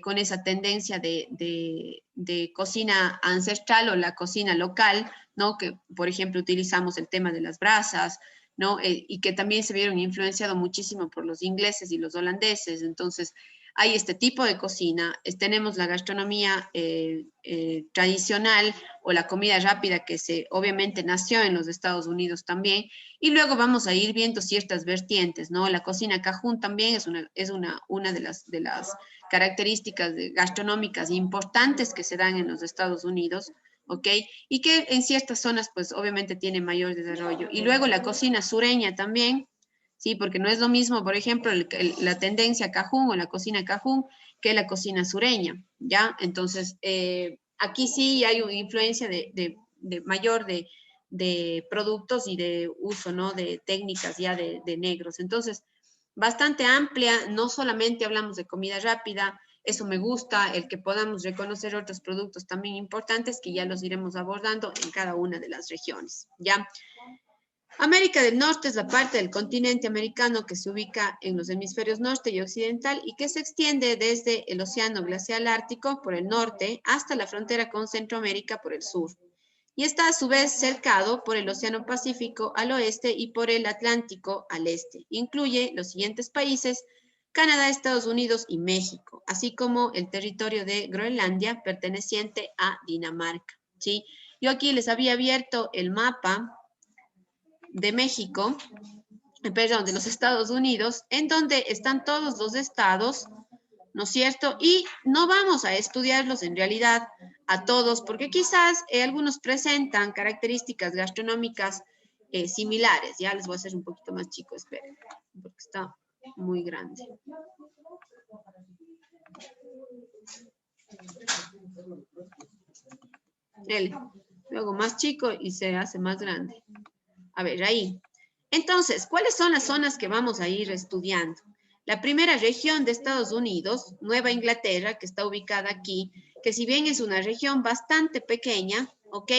con esa tendencia de cocina ancestral o la cocina local, ¿no? Que, por ejemplo, utilizamos el tema de las brasas, ¿no? Y que también se vieron influenciados muchísimo por los ingleses y los holandeses. Entonces, hay este tipo de cocina. Tenemos la gastronomía tradicional o la comida rápida que obviamente nació en los Estados Unidos también. Y luego vamos a ir viendo ciertas vertientes, ¿no? La cocina cajún también es una de las características gastronómicas importantes que se dan en los Estados Unidos, ¿ok? Y que en ciertas zonas, pues, obviamente tiene mayor desarrollo. Y luego la cocina sureña también, ¿sí? Porque no es lo mismo, por ejemplo, la tendencia cajún o la cocina cajún que la cocina sureña, ¿ya? Entonces, aquí sí hay una influencia mayor de productos y de uso, ¿no? De técnicas ya de negros. Entonces, bastante amplia, no solamente hablamos de comida rápida, eso me gusta, el que podamos reconocer otros productos también importantes que ya los iremos abordando en cada una de las regiones, ¿ya? América del Norte es la parte del continente americano que se ubica en los hemisferios norte y occidental y que se extiende desde el Océano Glacial Ártico por el norte hasta la frontera con Centroamérica por el sur. Y está a su vez cercado por el Océano Pacífico al oeste y por el Atlántico al este. Incluye los siguientes países: Canadá, Estados Unidos y México, así como el territorio de Groenlandia perteneciente a Dinamarca, ¿sí? Yo aquí les había abierto el mapa de México, perdón, de los Estados Unidos, en donde están todos los estados, ¿no es cierto? Y no vamos a estudiarlos en realidad a todos, porque quizás algunos presentan características gastronómicas similares. Ya les voy a hacer un poquito más chico, esperen, porque está muy grande. Luego más chico y se hace más grande. A ver, ahí. Entonces, ¿cuáles son las zonas que vamos a ir estudiando? La primera región de Estados Unidos, Nueva Inglaterra, que está ubicada aquí, que si bien es una región bastante pequeña, ¿ok?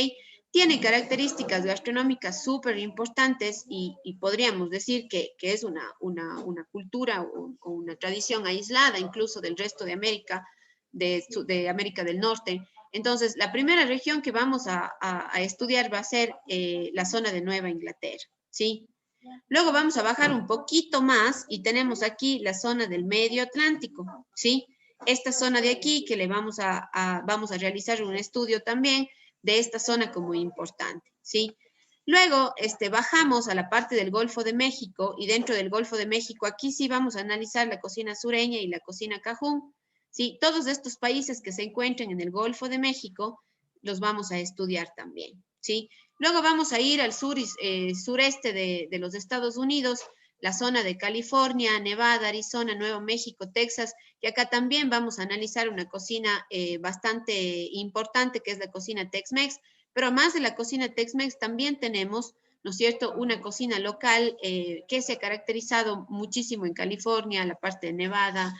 Tiene características gastronómicas súper importantes y podríamos decir que es una cultura o una tradición aislada incluso del resto de América, de América del Norte. Entonces, la primera región que vamos a estudiar va a ser la zona de Nueva Inglaterra, ¿sí? Luego vamos a bajar un poquito más y tenemos aquí la zona del Medio Atlántico, ¿sí? Esta zona de aquí que vamos a realizar un estudio también de esta zona como importante, ¿sí? Luego bajamos a la parte del Golfo de México y dentro del Golfo de México aquí sí vamos a analizar la cocina sureña y la cocina cajún, ¿sí? Todos estos países que se encuentran en el Golfo de México los vamos a estudiar también, ¿sí? Luego vamos a ir al sureste de los Estados Unidos, la zona de California, Nevada, Arizona, Nuevo México, Texas, y acá también vamos a analizar una cocina bastante importante que es la cocina Tex-Mex, pero más de la cocina Tex-Mex también tenemos, ¿no es cierto?, una cocina local que se ha caracterizado muchísimo en California, la parte de Nevada,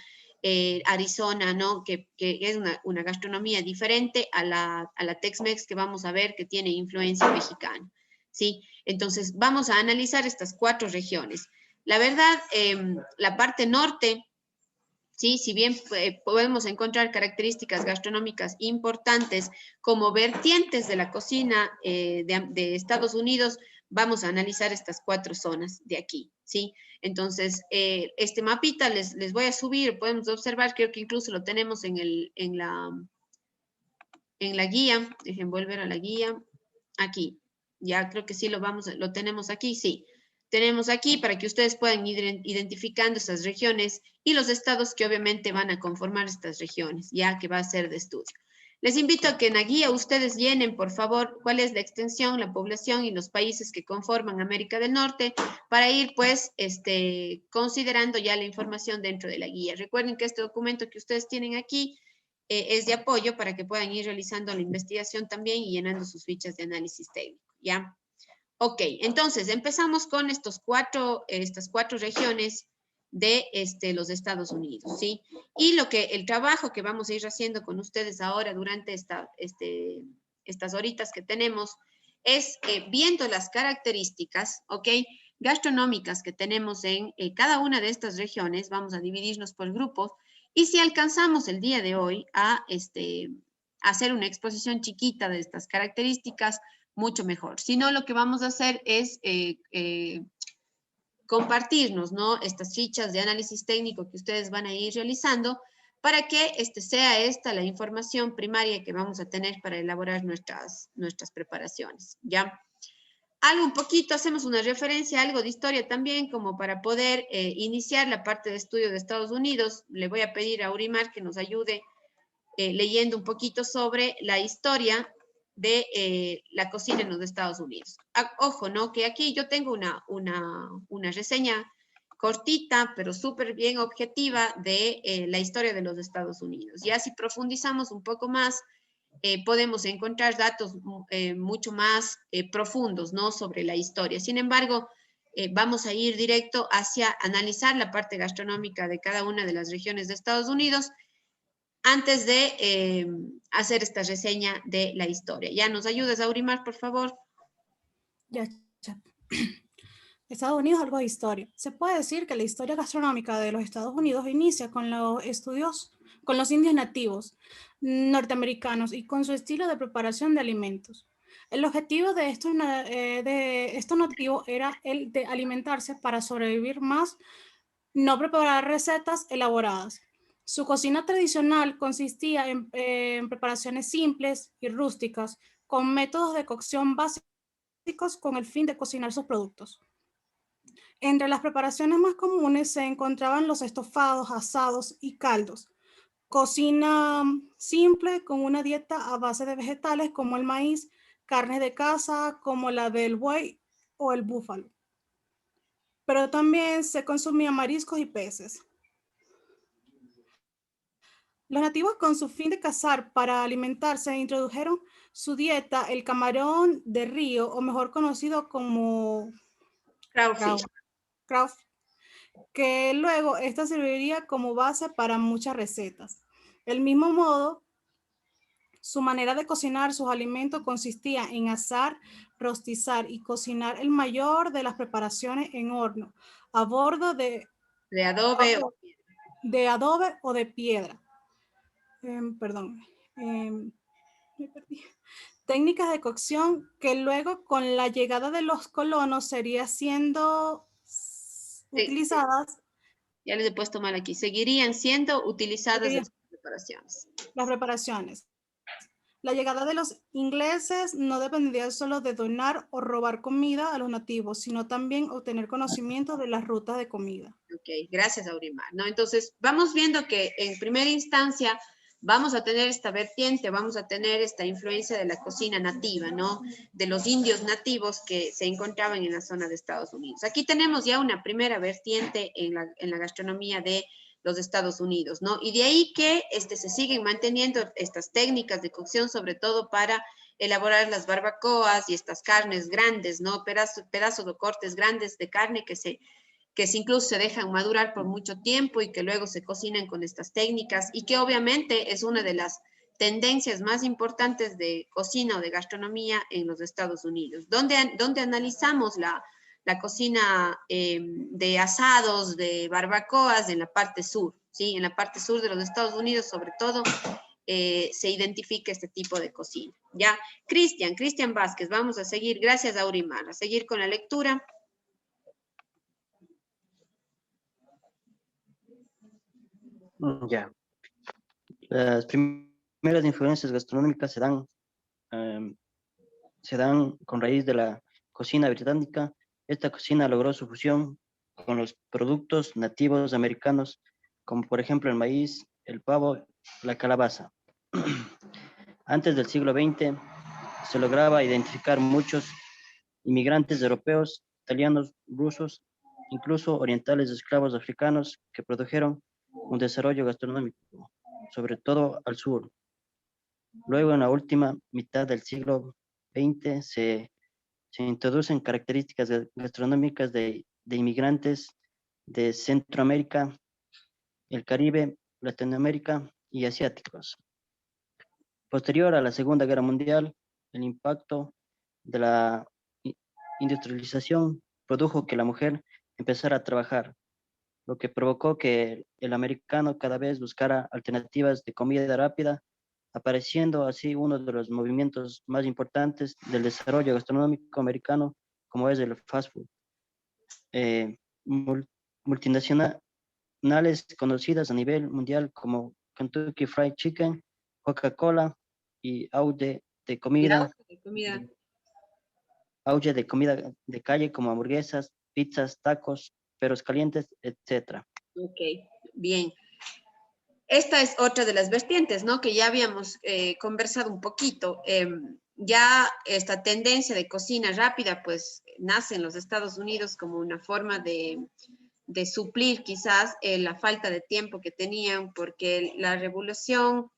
Arizona, ¿no? Que es una gastronomía diferente a la Tex-Mex que vamos a ver que tiene influencia mexicana, ¿sí? Entonces, vamos a analizar estas 4 regiones. La verdad, la parte norte, ¿sí? Si bien podemos encontrar características gastronómicas importantes como vertientes de la cocina de Estados Unidos, vamos a analizar estas 4 zonas de aquí, ¿sí? Entonces, este mapita les voy a subir, podemos observar, creo que incluso lo tenemos en la guía, dejen volver a la guía, aquí. Ya creo que sí lo tenemos aquí, sí. Tenemos aquí para que ustedes puedan ir identificando estas regiones y los estados que obviamente van a conformar estas regiones, ya que va a ser de estudio. Les invito a que en la guía ustedes llenen, por favor, cuál es la extensión, la población y los países que conforman América del Norte para ir, pues, considerando ya la información dentro de la guía. Recuerden que este documento que ustedes tienen aquí es de apoyo para que puedan ir realizando la investigación también y llenando sus fichas de análisis técnico, ¿ya? Ok, entonces empezamos con estas cuatro regiones de los Estados Unidos, ¿sí? Y el trabajo que vamos a ir haciendo con ustedes ahora durante estas horitas que tenemos es viendo las características, ¿ok? Gastronómicas que tenemos en cada una de estas regiones, vamos a dividirnos por grupos, y si alcanzamos el día de hoy a hacer una exposición chiquita de estas características, mucho mejor. Si no, lo que vamos a hacer es compartirnos, ¿no? Estas fichas de análisis técnico que ustedes van a ir realizando para que sea esta la información primaria que vamos a tener para elaborar nuestras preparaciones, ¿ya? Algo un poquito, hacemos una referencia, algo de historia también, como para poder iniciar la parte de estudio de Estados Unidos. Le voy a pedir a Urimar que nos ayude leyendo un poquito sobre la historia de la cocina en los Estados Unidos. Ojo, ¿no? Que aquí yo tengo una reseña cortita, pero súper bien objetiva de la historia de los Estados Unidos. Ya si profundizamos un poco más, podemos encontrar datos mucho más profundos, ¿no? Sobre la historia. Sin embargo, vamos a ir directo hacia analizar la parte gastronómica de cada una de las regiones de Estados Unidos antes de hacer esta reseña de la historia. ¿Ya nos ayudas, Aurimar, por favor? Ya. Estados Unidos, algo de historia. Se puede decir que la historia gastronómica de los Estados Unidos inicia con los estudios con los indios nativos norteamericanos y con su estilo de preparación de alimentos. El objetivo de estos nativos era el de alimentarse para sobrevivir más, no preparar recetas elaboradas. Su cocina tradicional consistía en preparaciones simples y rústicas, con métodos de cocción básicos con el fin de cocinar sus productos. Entre las preparaciones más comunes se encontraban los estofados, asados y caldos. Cocina simple con una dieta a base de vegetales como el maíz, carnes de caza como la del buey o el búfalo. Pero también se consumían mariscos y peces. Los nativos, con su fin de cazar para alimentarse, introdujeron su dieta el camarón de río, o mejor conocido como Crawfish. crawfish, que luego esta serviría como base para muchas recetas. Del mismo modo, su manera de cocinar sus alimentos consistía en asar, rostizar y cocinar el mayor de las preparaciones en horno, a bordo de adobe. O de piedra. Me perdí. Técnicas de cocción que luego, con la llegada de los colonos, serían siendo utilizadas. Ya les he puesto mal aquí. Seguirían siendo utilizadas las preparaciones. Las preparaciones. La llegada de los ingleses no dependía solo de donar o robar comida a los nativos, sino también obtener conocimiento de las rutas de comida. Ok, gracias, Aurimar. ¿No? Entonces, vamos viendo que en primera instancia vamos a tener esta vertiente, vamos a tener esta influencia de la cocina nativa, ¿no? De los indios nativos que se encontraban en la zona de Estados Unidos. Aquí tenemos ya una primera vertiente en la gastronomía de los Estados Unidos, ¿no? Y de ahí que se siguen manteniendo estas técnicas de cocción, sobre todo para elaborar las barbacoas y estas carnes grandes, ¿no? Pedazos o cortes grandes de carne que incluso se dejan madurar por mucho tiempo y que luego se cocinan con estas técnicas y que obviamente es una de las tendencias más importantes de cocina o de gastronomía en los Estados Unidos, donde analizamos la cocina de asados, de barbacoas en la parte sur, ¿sí? En la parte sur de los Estados Unidos, sobre todo, se identifica este tipo de cocina, ¿ya? Cristian Vázquez, vamos a seguir, gracias Aurimar, a seguir con la lectura. Ya. Las primeras influencias gastronómicas se dan se dan con raíz de la cocina británica. Esta cocina logró su fusión con los productos nativos americanos, como por ejemplo el maíz, el pavo, la calabaza. Antes del siglo XX se lograba identificar muchos inmigrantes europeos, italianos, rusos, incluso orientales esclavos africanos que produjeron un desarrollo gastronómico, sobre todo al sur. Luego, en la última mitad del siglo XX, se introducen características gastronómicas de inmigrantes de Centroamérica, el Caribe, Latinoamérica y asiáticos. Posterior a la Segunda Guerra Mundial, el impacto de la industrialización produjo que la mujer empezara a trabajar, lo que provocó que el americano cada vez buscara alternativas de comida rápida, apareciendo así uno de los movimientos más importantes del desarrollo gastronómico americano, como es el fast food. Multinacionales conocidas a nivel mundial como Kentucky Fried Chicken, Coca-Cola y auge de comida de calle como hamburguesas, pizzas, tacos, perros calientes, etc. Ok, bien. Esta es otra de las vertientes, ¿no? Que ya habíamos conversado un poquito. Ya esta tendencia de cocina rápida, pues, nace en los Estados Unidos como una forma de suplir quizás la falta de tiempo que tenían, porque la revolución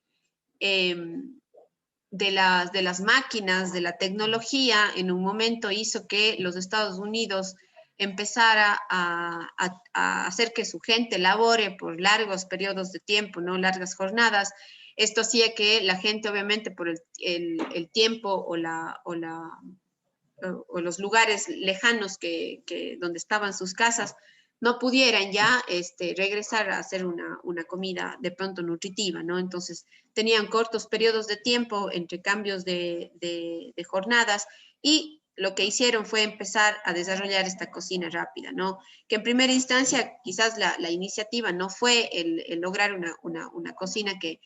de las máquinas, de la tecnología, en un momento hizo que los Estados Unidos empezara a hacer que su gente labore por largos periodos de tiempo, ¿no? Largas jornadas. Esto hacía que la gente, obviamente, por el tiempo o los lugares lejanos donde estaban sus casas, no pudieran ya regresar a hacer una comida de pronto nutritiva, ¿no? Entonces, tenían cortos periodos de tiempo entre cambios de jornadas y lo que hicieron fue empezar a desarrollar esta cocina rápida, ¿no? Que en primera instancia quizás la iniciativa no fue el lograr una cocina que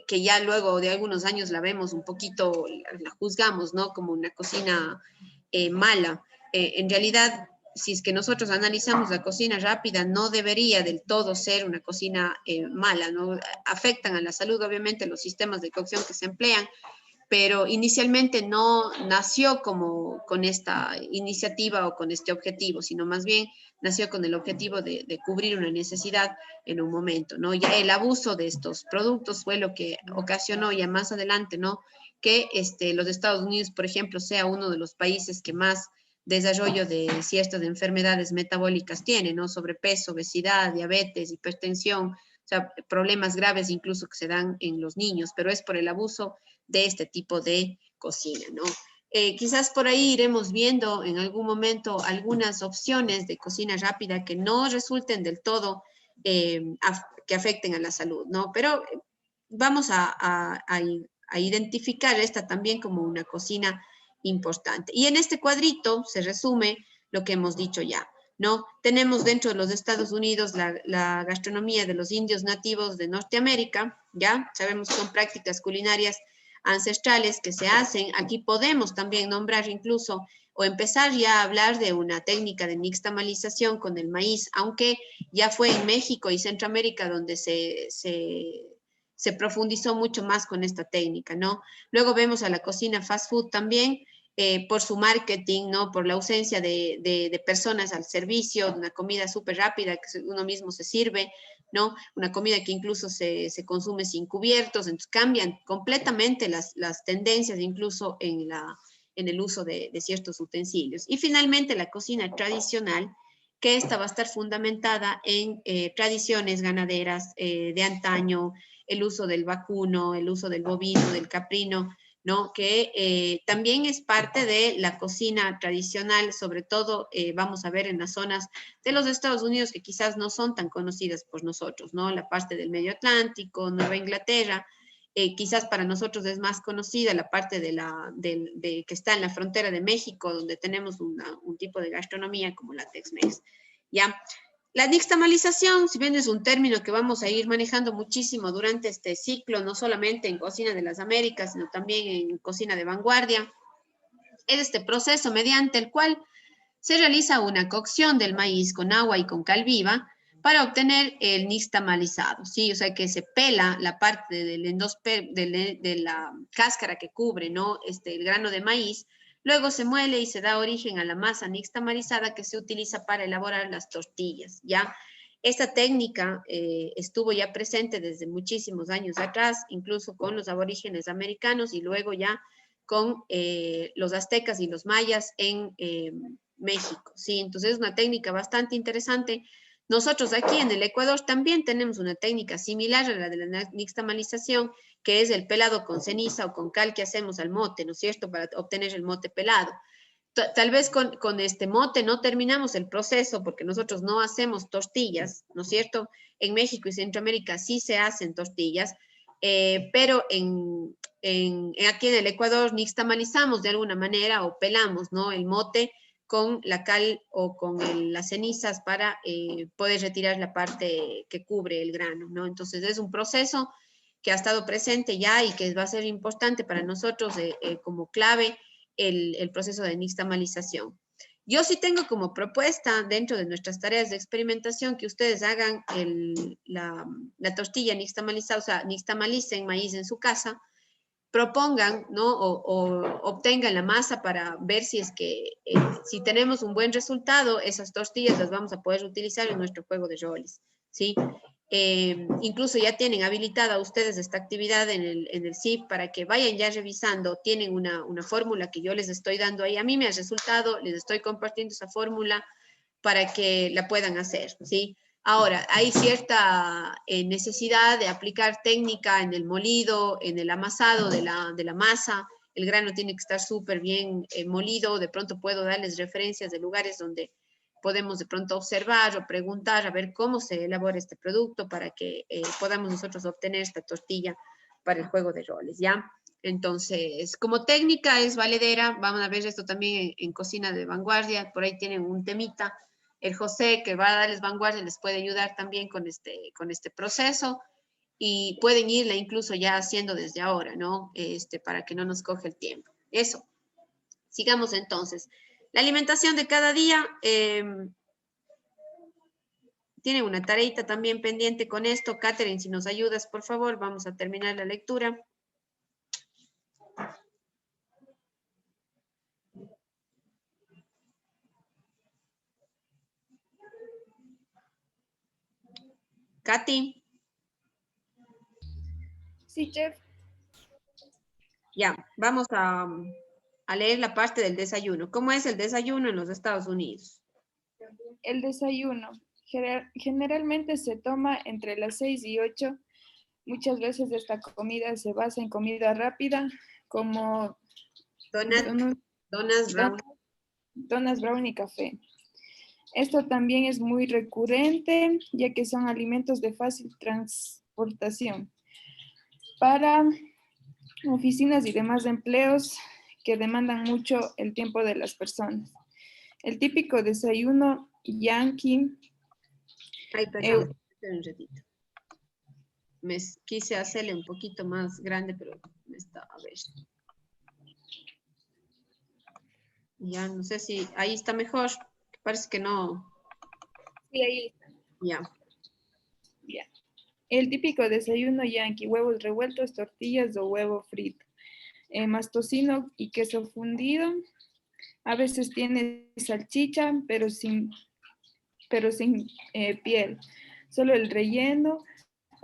ya luego de algunos años la vemos un poquito, la juzgamos, ¿no? Como una cocina mala. En realidad, si es que nosotros analizamos la cocina rápida, no debería del todo ser una cocina mala, ¿no? Afectan a la salud, obviamente, los sistemas de cocción que se emplean, pero inicialmente no nació como con esta iniciativa o con este objetivo, sino más bien nació con el objetivo de cubrir una necesidad en un momento, ¿no? Ya el abuso de estos productos fue lo que ocasionó ya más adelante, ¿no? Que los Estados Unidos, por ejemplo, sea uno de los países que más desarrollo de ciertas enfermedades metabólicas tiene, ¿no? Sobrepeso, obesidad, diabetes, hipertensión, o sea, problemas graves incluso que se dan en los niños, pero es por el abuso de este tipo de cocina, ¿no? Quizás por ahí iremos viendo en algún momento algunas opciones de cocina rápida que no resulten del todo que afecten a la salud, ¿no? Pero vamos a identificar esta también como una cocina importante. Y en este cuadrito se resume lo que hemos dicho ya, ¿no? Tenemos dentro de los Estados Unidos la gastronomía de los indios nativos de Norteamérica, ¿ya? Sabemos que son prácticas culinarias ancestrales que se hacen. Aquí podemos también nombrar incluso o empezar ya a hablar de una técnica de nixtamalización con el maíz, aunque ya fue en México y Centroamérica donde se profundizó mucho más con esta técnica, ¿no? Luego vemos a la cocina fast food también, por su marketing, ¿no? Por la ausencia de personas al servicio, una comida súper rápida que uno mismo se sirve, ¿no? Una comida que incluso se consume sin cubiertos, entonces cambian completamente las tendencias incluso en el uso de ciertos utensilios. Y finalmente la cocina tradicional, que esta va a estar fundamentada en tradiciones ganaderas de antaño, el uso del vacuno, el uso del bovino, del caprino, ¿no? Que también es parte de la cocina tradicional, sobre todo vamos a ver en las zonas de los Estados Unidos que quizás no son tan conocidas por nosotros, ¿no? La parte del Medio Atlántico, Nueva Inglaterra, quizás para nosotros es más conocida la parte que está en la frontera de México, donde tenemos un tipo de gastronomía como la Tex-Mex, ¿ya? La nixtamalización, si bien es un término que vamos a ir manejando muchísimo durante este ciclo, no solamente en Cocina de las Américas, sino también en Cocina de Vanguardia, Es este proceso mediante el cual se realiza una cocción del maíz con agua y con cal viva para obtener el nixtamalizado, ¿sí? O sea, que se pela la parte de la cáscara que cubre, ¿no? El grano de maíz, luego se muele y se da origen a la masa nixtamalizada que se utiliza para elaborar las tortillas, ¿ya? Esta técnica estuvo ya presente desde muchísimos años atrás, incluso con los aborígenes americanos y luego ya con los aztecas y los mayas en México, ¿sí? Entonces es una técnica bastante interesante. Nosotros aquí en el Ecuador también tenemos una técnica similar a la de la nixtamalización, que es el pelado con ceniza o con cal que hacemos al mote, ¿no es cierto?, para obtener el mote pelado. Tal vez con este mote no terminamos el proceso porque nosotros no hacemos tortillas, ¿no es cierto? En México y Centroamérica sí se hacen tortillas, pero aquí en el Ecuador nixtamalizamos de alguna manera o pelamos, ¿no?, el mote con la cal o con las cenizas para poder retirar la parte que cubre el grano, ¿no? Entonces es un proceso que ha estado presente ya y que va a ser importante para nosotros como clave el proceso de nixtamalización. Yo sí tengo como propuesta dentro de nuestras tareas de experimentación que ustedes hagan la tortilla nixtamalizada, o sea, nixtamalicen maíz en su casa, propongan, ¿no? O obtengan la masa para ver si es que, si tenemos un buen resultado, esas tortillas las vamos a poder utilizar en nuestro juego de roles, ¿sí? Incluso ya tienen habilitada ustedes esta actividad en el CIP para que vayan ya revisando, tienen una fórmula que yo les estoy dando ahí, a mí me ha resultado, les estoy compartiendo esa fórmula para que la puedan hacer, ¿sí? Ahora, hay cierta necesidad de aplicar técnica en el molido, en el amasado de la masa. El grano tiene que estar súper bien molido. De pronto puedo darles referencias de lugares donde podemos de pronto observar o preguntar a ver cómo se elabora este producto para que podamos nosotros obtener esta tortilla para el juego de roles, ¿ya? Entonces, como técnica es valedera. Vamos a ver esto también en Cocina de Vanguardia. Por ahí tienen un temita. El José, que va a darles vanguardia, les puede ayudar también con este proceso y pueden irla incluso ya haciendo desde ahora, ¿no? Para que no nos coge el tiempo. Eso. Sigamos entonces. La alimentación de cada día tiene una tareita también pendiente con esto. Catherine, si nos ayudas, por favor, vamos a terminar la lectura. Katy. Sí, chef. Ya, vamos a leer la parte del desayuno. ¿Cómo es el desayuno en los Estados Unidos? El desayuno. Generalmente se toma entre las 6 y 8. Muchas veces esta comida se basa en comida rápida, como donas brown y café. Esto también es muy recurrente, ya que son alimentos de fácil transportación. Para oficinas y demás empleos que demandan mucho el tiempo de las personas. El típico desayuno yankee. Ay, perdón, un ratito. Quise hacerle un poquito más grande, pero me está, a ver. Ya, no sé si ahí está mejor. Parece que no. Sí, ahí está. Ya. Ya. El típico desayuno yankee, huevos revueltos, tortillas o huevo frito. Más tocino y queso fundido. A veces tiene salchicha, pero sin piel. Solo el relleno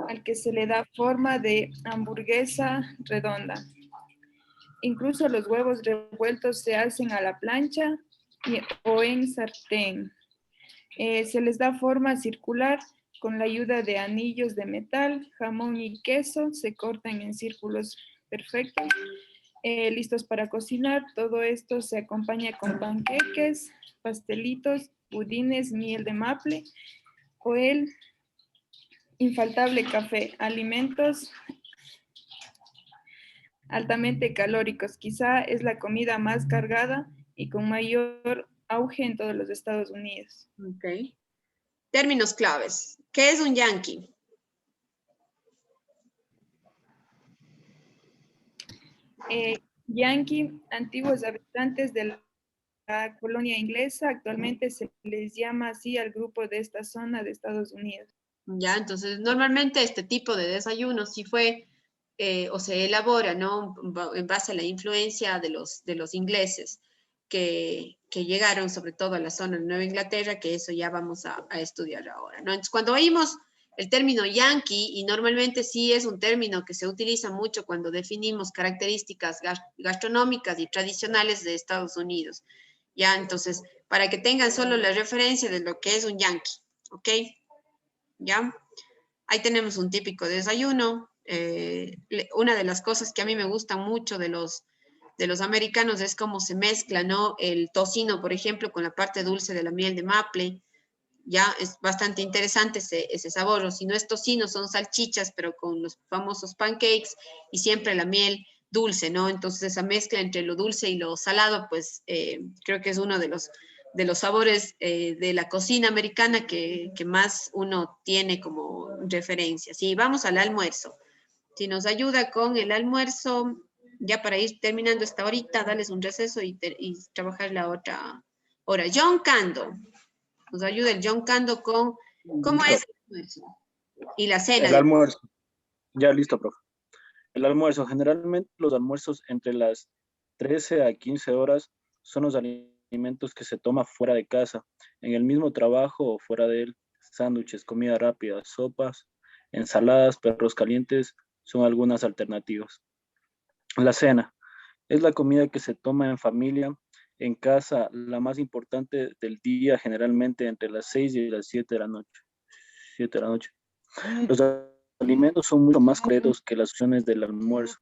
al que se le da forma de hamburguesa redonda. Incluso los huevos revueltos se hacen a la plancha o en sartén. Se les da forma circular con la ayuda de anillos de metal, jamón y queso, se cortan en círculos perfectos, listos para cocinar. Todo esto se acompaña con panqueques, pastelitos, budines, miel de maple o el infaltable café, alimentos altamente calóricos. Quizá es la comida más cargada y con mayor auge en todos los Estados Unidos. Ok. Términos claves. ¿Qué es un yankee? Yankee, antiguos habitantes de la colonia inglesa, actualmente se les llama así al grupo de esta zona de Estados Unidos. Ya, entonces normalmente este tipo de desayuno sí fue o se elabora, ¿no? En base a la influencia de los ingleses que llegaron sobre todo a la zona de Nueva Inglaterra, que eso ya vamos a estudiar ahora, ¿no? Entonces cuando oímos el término yankee, y normalmente sí es un término que se utiliza mucho cuando definimos características gastronómicas y tradicionales de Estados Unidos, ya, entonces para que tengan solo la referencia de lo que es un yankee, ¿ok? ¿Ya? Ahí tenemos un típico desayuno. Una de las cosas que a mí me gustan mucho de los americanos es cómo se mezcla, ¿no? El tocino, por ejemplo, con la parte dulce de la miel de maple. Ya es bastante interesante ese sabor. O si no es tocino, son salchichas, pero con los famosos pancakes y siempre la miel dulce, ¿no? Entonces esa mezcla entre lo dulce y lo salado, pues creo que es uno de los sabores de la cocina americana que más uno tiene como referencia. Sí, vamos al almuerzo. Si nos ayuda con el almuerzo, ya para ir terminando esta horita, darles un receso y trabajar la otra hora. John Cando. Nos ayuda el John Cando con cómo es el almuerzo y la cena. El almuerzo. Ya listo, profe. El almuerzo. Generalmente los almuerzos entre las 13 a 15 horas son los alimentos que se toma fuera de casa, en el mismo trabajo o fuera de él. Sándwiches, comida rápida, sopas, ensaladas, perros calientes son algunas alternativas. La cena es la comida que se toma en familia, en casa, la más importante del día, generalmente entre las 6 y las 7 de la noche. 7 de la noche. Los alimentos son mucho más completos que las opciones del almuerzo.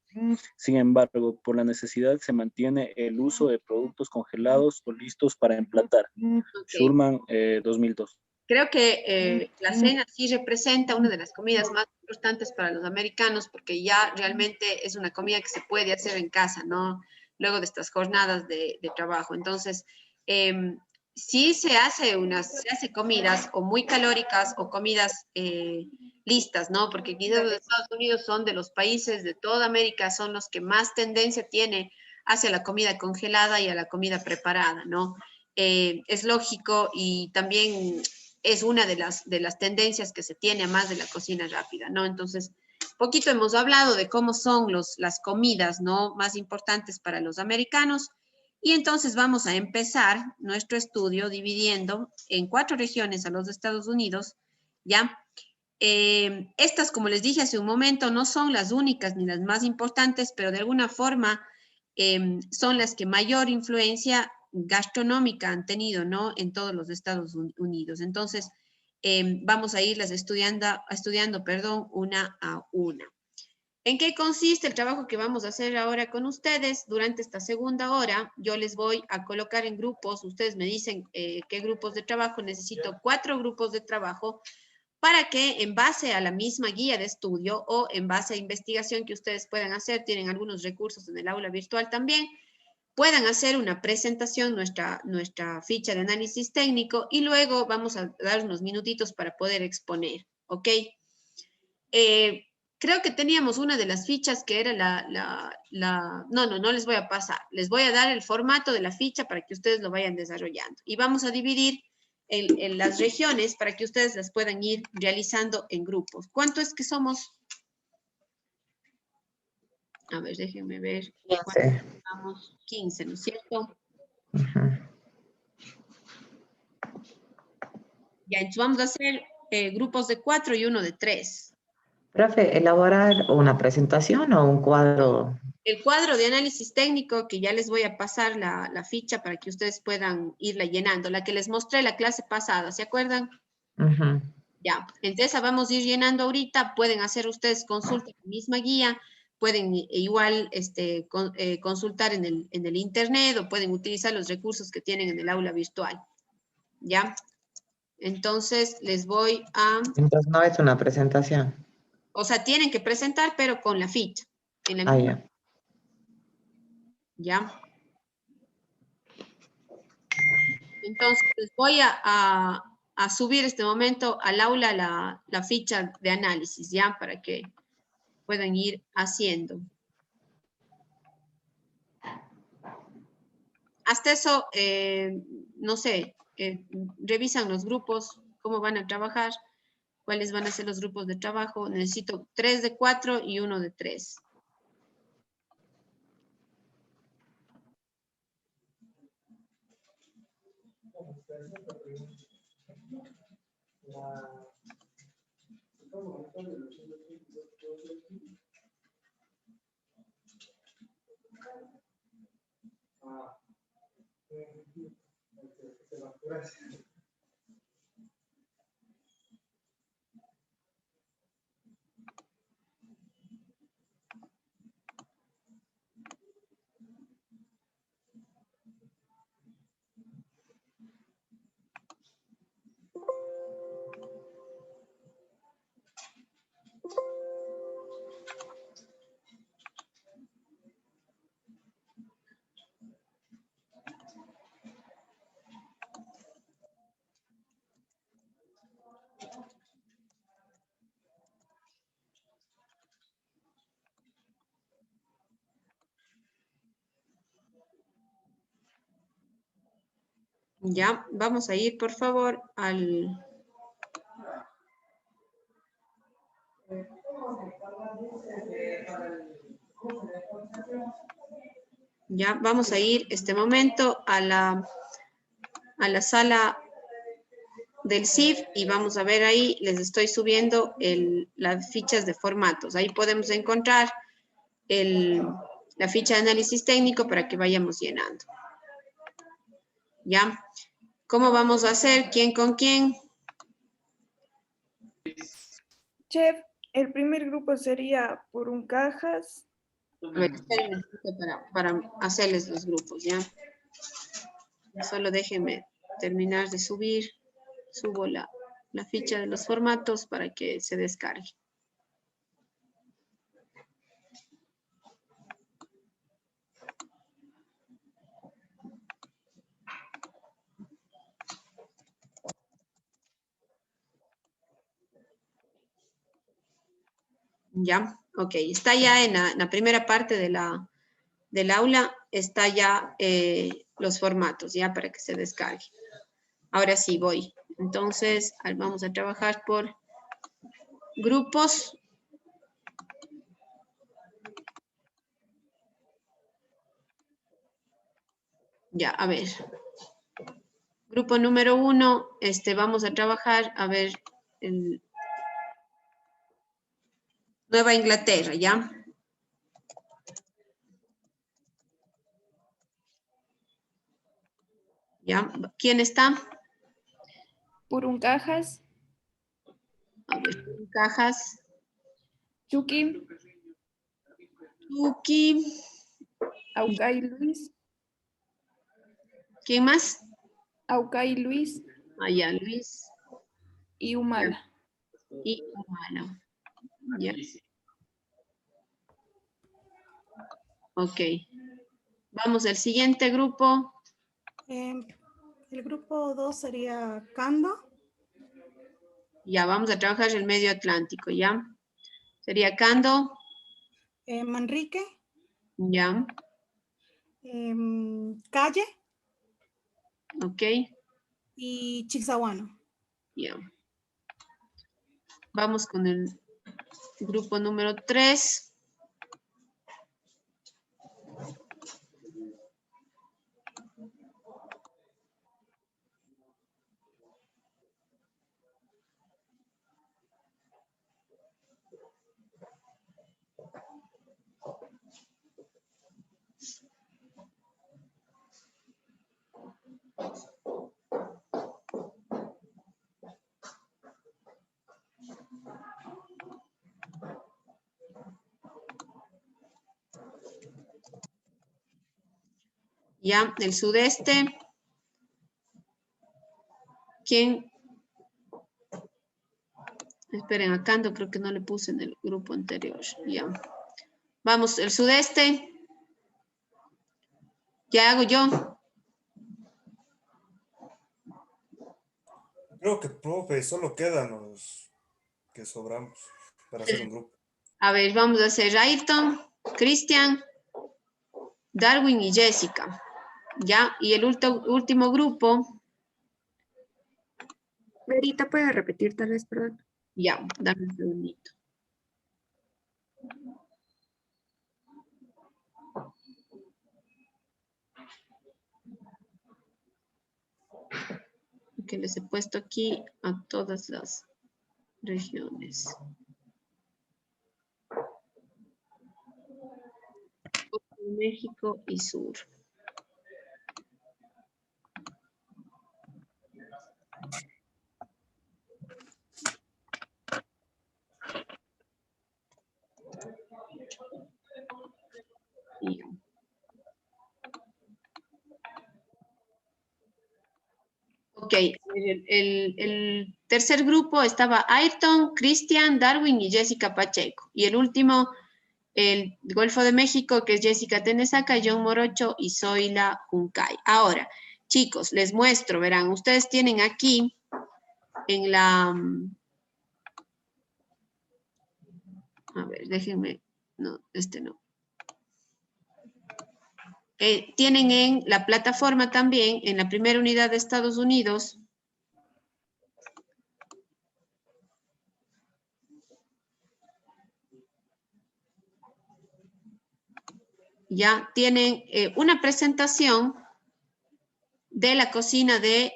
Sin embargo, por la necesidad se mantiene el uso de productos congelados o listos para emplatar. Okay. Schulman, 2002. Creo que la cena sí representa una de las comidas más importantes para los americanos, porque ya realmente es una comida que se puede hacer en casa, ¿no? Luego de estas jornadas de trabajo. Entonces, sí se hace comidas o muy calóricas o comidas listas, ¿no? Porque quizás los Estados Unidos son de los países de toda América, son los que más tendencia tiene hacia la comida congelada y a la comida preparada, ¿no? Es lógico y también es una de las tendencias que se tiene a más de la cocina rápida, ¿no? Entonces, poquito hemos hablado de cómo son las comidas, ¿no? Más importantes para los americanos. Y entonces vamos a empezar nuestro estudio dividiendo en 4 regiones a los Estados Unidos, ¿ya? Estas, como les dije hace un momento, no son las únicas ni las más importantes, pero de alguna forma son las que mayor influencia gastronómica han tenido, ¿no? En todos los Estados Unidos. Entonces, vamos a irlas estudiando, una a una. ¿En qué consiste el trabajo que vamos a hacer ahora con ustedes? Durante esta segunda hora, yo les voy a colocar en grupos. Ustedes me dicen qué grupos de trabajo. Necesito 4 grupos de trabajo para que en base a la misma guía de estudio o en base a investigación que ustedes puedan hacer, tienen algunos recursos en el aula virtual también, puedan hacer una presentación, nuestra ficha de análisis técnico, y luego vamos a dar unos minutitos para poder exponer, ¿ok? Creo que teníamos una de las fichas que era no les voy a pasar, les voy a dar el formato de la ficha para que ustedes lo vayan desarrollando. Y vamos a dividir en las regiones para que ustedes las puedan ir realizando en grupos. ¿Cuánto es que somos? A ver, déjenme ver. 15. Vamos, 15, ¿no es cierto? Ya, entonces vamos a hacer grupos de 4 y uno de 3. Profe, ¿elaborar una presentación o un cuadro? El cuadro de análisis técnico, que ya les voy a pasar la ficha para que ustedes puedan irla llenando, la que les mostré la clase pasada, ¿se acuerdan? Ya, entonces esa vamos a ir llenando ahorita. Pueden hacer ustedes consulta en la misma guía, pueden igual consultar en el internet o pueden utilizar los recursos que tienen en el aula virtual. ¿Ya? Entonces les voy a... Entonces no es una presentación. O sea, tienen que presentar, pero con la ficha. En la misma. Ya. ¿Ya? Entonces les voy a subir este momento al aula la ficha de análisis, ¿ya? Para que puedan ir haciendo. hasta eso, no sé, revisan los grupos, cómo van a trabajar, cuáles van a ser los grupos de trabajo. Necesito 3 de 4 y 1 de 3. Ya, vamos a ir, por favor, al... Ya, vamos a ir este momento a la sala del CIF y vamos a ver ahí, les estoy subiendo las fichas de formatos. Ahí podemos encontrar la ficha de análisis técnico para que vayamos llenando. ¿Ya? ¿Cómo vamos a hacer? ¿Quién con quién? Chef, el primer grupo sería por un cajas. A ver, espérenme para hacerles los grupos, ¿ya? Solo déjenme terminar de subir. Subo la ficha de los formatos para que se descargue. Ya, ok. Está ya en la primera parte del aula, está ya los formatos, ya para que se descargue. Ahora sí, voy. Entonces, vamos a trabajar por grupos. Ya, a ver. Grupo número 1, vamos a trabajar, a ver, Nueva Inglaterra, ¿ya? ¿Ya? ¿Quién está? Por un cajas. A ver, por un cajas. Chucky. Chucky. Aucay Luis. ¿Quién más? Aucay Luis. Allá, Luis. Y Humala. Y Humala. Ya. Ok. Vamos al siguiente grupo. El grupo 2 sería Cando. Ya, vamos a trabajar el medio Atlántico, ¿ya? Sería Cando. Manrique. Ya. Calle. Ok. Y Chixahuano. Ya. Vamos con el grupo número 3. Ya, el sudeste. ¿Quién? Esperen, a Cando creo que no le puse en el grupo anterior. Ya. Vamos, el sudeste. ¿Qué hago yo? Creo que, profe, solo quedan los que sobramos para hacer un grupo. A ver, vamos a hacer Ayrton, Cristian, Darwin y Jessica. ¿Ya? Y el último grupo, Verita, ¿puede repetir tal vez, perdón? ya, dame un segundito. Que les he puesto aquí a todas las regiones. México y Sur. Y- Ok, el tercer grupo estaba Ayrton, Cristian, Darwin y Jessica Pacheco. Y el último, el Golfo de México, que es Jessica Tenesaca, John Morocho y Zoila Juncay. Ahora, chicos, les muestro, verán, ustedes tienen aquí en la... A ver, déjenme... No, este no. Tienen en la plataforma también, en la primera unidad de Estados Unidos, ya tienen una presentación de la cocina de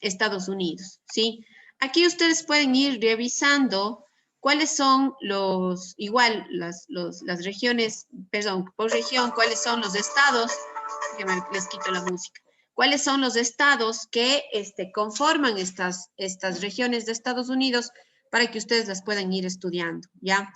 Estados Unidos, ¿sí? Aquí ustedes pueden ir revisando cuáles son las regiones, perdón, por región, cuáles son los estados, les quito la música, cuáles son los estados que conforman estas regiones de Estados Unidos para que ustedes las puedan ir estudiando, ¿ya?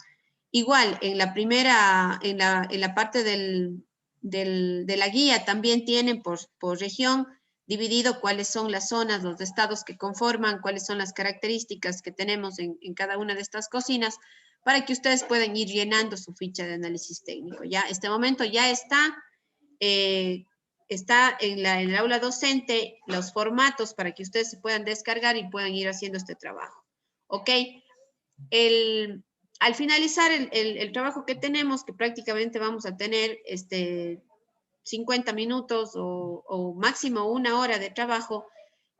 Igual, en la primera, en la parte de la guía también tienen por región dividido cuáles son las zonas, los estados que conforman, cuáles son las características que tenemos en cada una de estas cocinas, para que ustedes puedan ir llenando su ficha de análisis técnico. Ya, este momento ya está en el aula docente los formatos para que ustedes se puedan descargar y puedan ir haciendo este trabajo. ¿Ok? Al finalizar el trabajo que tenemos, que prácticamente vamos a tener 50 minutos o máximo 1 hora de trabajo,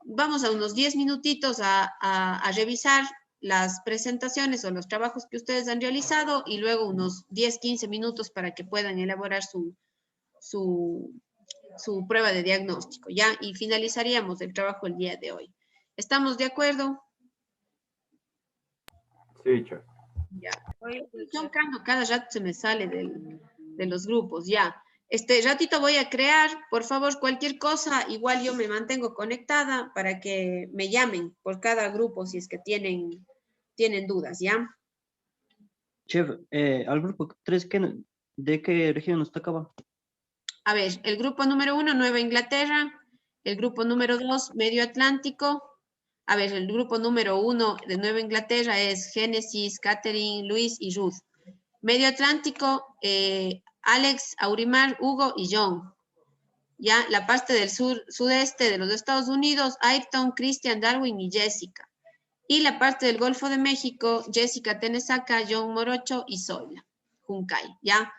vamos a unos 10 minutitos a revisar las presentaciones o los trabajos que ustedes han realizado y luego unos 10, 15 minutos para que puedan elaborar su prueba de diagnóstico, ¿ya? Y finalizaríamos el trabajo el día de hoy. ¿Estamos de acuerdo? Sí, Chef. Ya. John Cano, cada rato se me sale de los grupos, ya. Este ratito voy a crear, por favor, cualquier cosa, igual yo me mantengo conectada para que me llamen por cada grupo si es que tienen dudas, ¿ya? Chef, al grupo 3, ¿de qué región nos tocaba? A ver, el grupo número 1, Nueva Inglaterra. El grupo número 2, Medio Atlántico. A ver, el grupo número 1 de Nueva Inglaterra es Génesis, Catherine, Luis y Ruth. Medio Atlántico, Alex, Aurimar, Hugo y John. Ya, la parte del sudeste de los Estados Unidos, Ayrton, Christian, Darwin y Jessica. Y la parte del Golfo de México, Jessica Tenesaca, John Morocho y Zoila Juncay, ¿ya?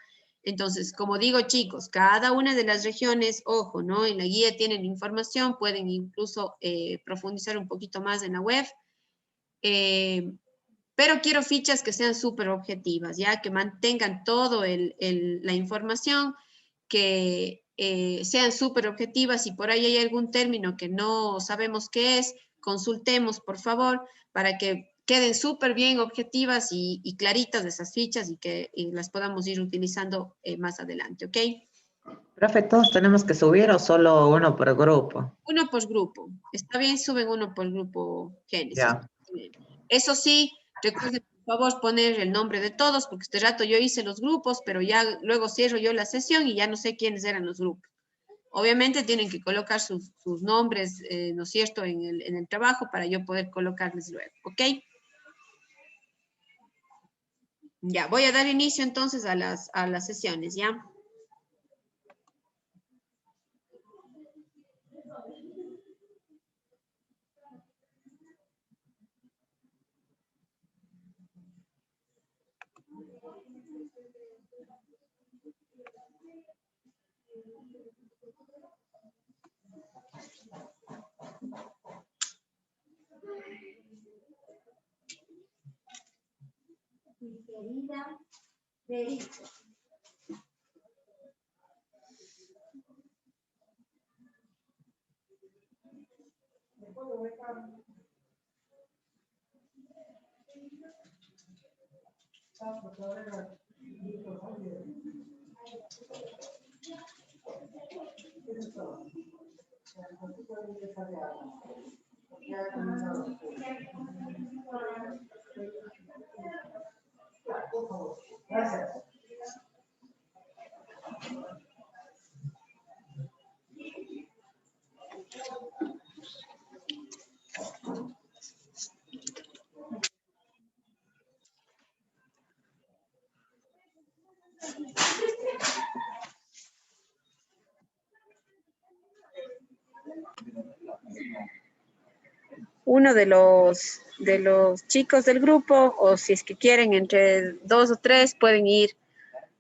Entonces, como digo, chicos, cada una de las regiones, ojo, ¿no? En la guía tienen información, pueden incluso profundizar un poquito más en la web. Pero quiero fichas que sean súper objetivas, ¿ya? Que mantengan todo la información, que sean súper objetivas. Si por ahí hay algún término que no sabemos qué es, consultemos, por favor, para que queden súper bien objetivas y claritas esas fichas y que las podamos ir utilizando más adelante, ¿ok? Profe, ¿todos tenemos que subir o solo uno por grupo? Uno por grupo. Está bien, suben uno por grupo Génesis. Ya. Eso sí, recuerden por favor poner el nombre de todos, porque este rato yo hice los grupos, pero ya luego cierro yo la sesión y ya no sé quiénes eran los grupos. Obviamente tienen que colocar sus nombres, ¿no es cierto?, en el trabajo para yo poder colocarles luego, ¿ok? Ya, voy a dar inicio entonces a las sesiones, ¿ya? Mi querida Berito. Uno de los chicos del grupo, o si es que quieren, entre 2 o 3, pueden ir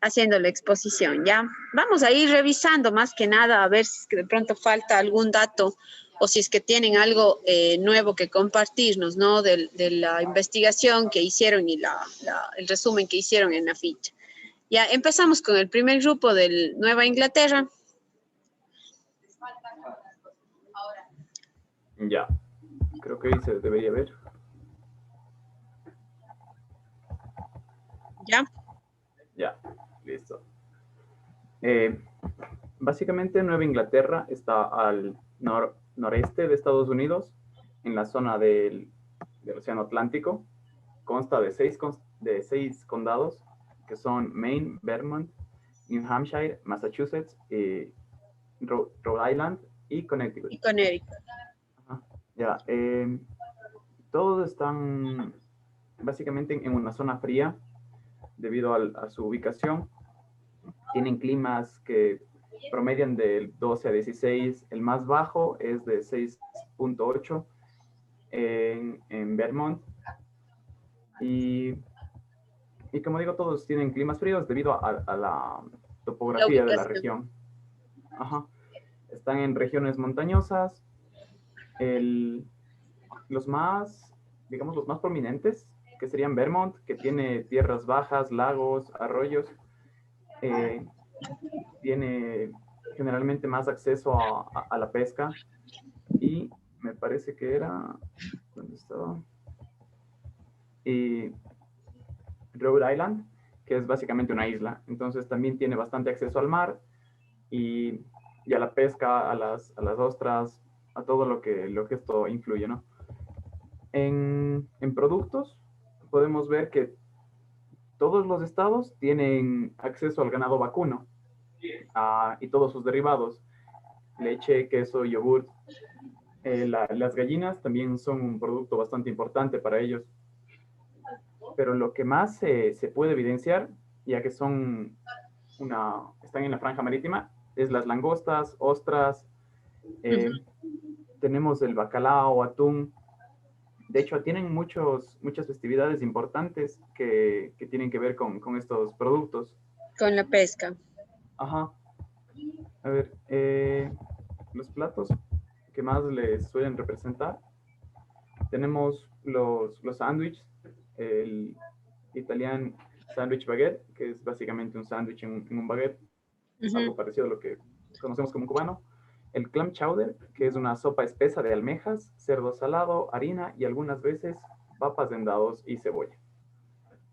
haciendo la exposición, ¿ya? Vamos a ir revisando más que nada a ver si es que de pronto falta algún dato o si es que tienen algo nuevo que compartirnos, ¿no? De la investigación que hicieron y el resumen que hicieron en la ficha. Ya empezamos con el primer grupo de Nueva Inglaterra. Ya, creo que ahí se debería ver. ¿Ya? Ya, listo. Básicamente Nueva Inglaterra está al noreste de Estados Unidos, en la zona del Océano Atlántico. Consta de 6 condados, que son Maine, Vermont, New Hampshire, Massachusetts, Rhode Island y Connecticut. Y Connecticut. Ajá. Ya, todos están básicamente en una zona fría debido a su ubicación. Tienen climas que promedian del 12 a 16. El más bajo es de 6.8 en Vermont. Y como digo, todos tienen climas fríos debido a la topografía de la región. Ajá. Están en regiones montañosas. Los más prominentes, que serían Vermont, que tiene tierras bajas, lagos, arroyos. Tiene generalmente más acceso a la pesca. Y me parece que era... ¿Dónde estaba? Y Rhode Island, que es básicamente una isla. Entonces también tiene bastante acceso al mar y a la pesca, a las ostras, a todo lo que esto influye, ¿no? En productos podemos ver que todos los estados tienen acceso al ganado vacuno y todos sus derivados, leche, queso, yogur. Las gallinas también son un producto bastante importante para ellos. Pero lo que más se puede evidenciar, ya que están en la franja marítima, es las langostas, ostras, tenemos el bacalao, atún. De hecho, tienen muchas festividades importantes que tienen que ver con estos productos. Con la pesca. Ajá. A ver, los platos que más les suelen representar. Tenemos los sándwiches, el Italian sandwich baguette, que es básicamente un sándwich en un baguette, algo parecido a lo que conocemos como un cubano. El clam chowder, que es una sopa espesa de almejas, cerdo salado, harina y algunas veces papas en dados y cebolla.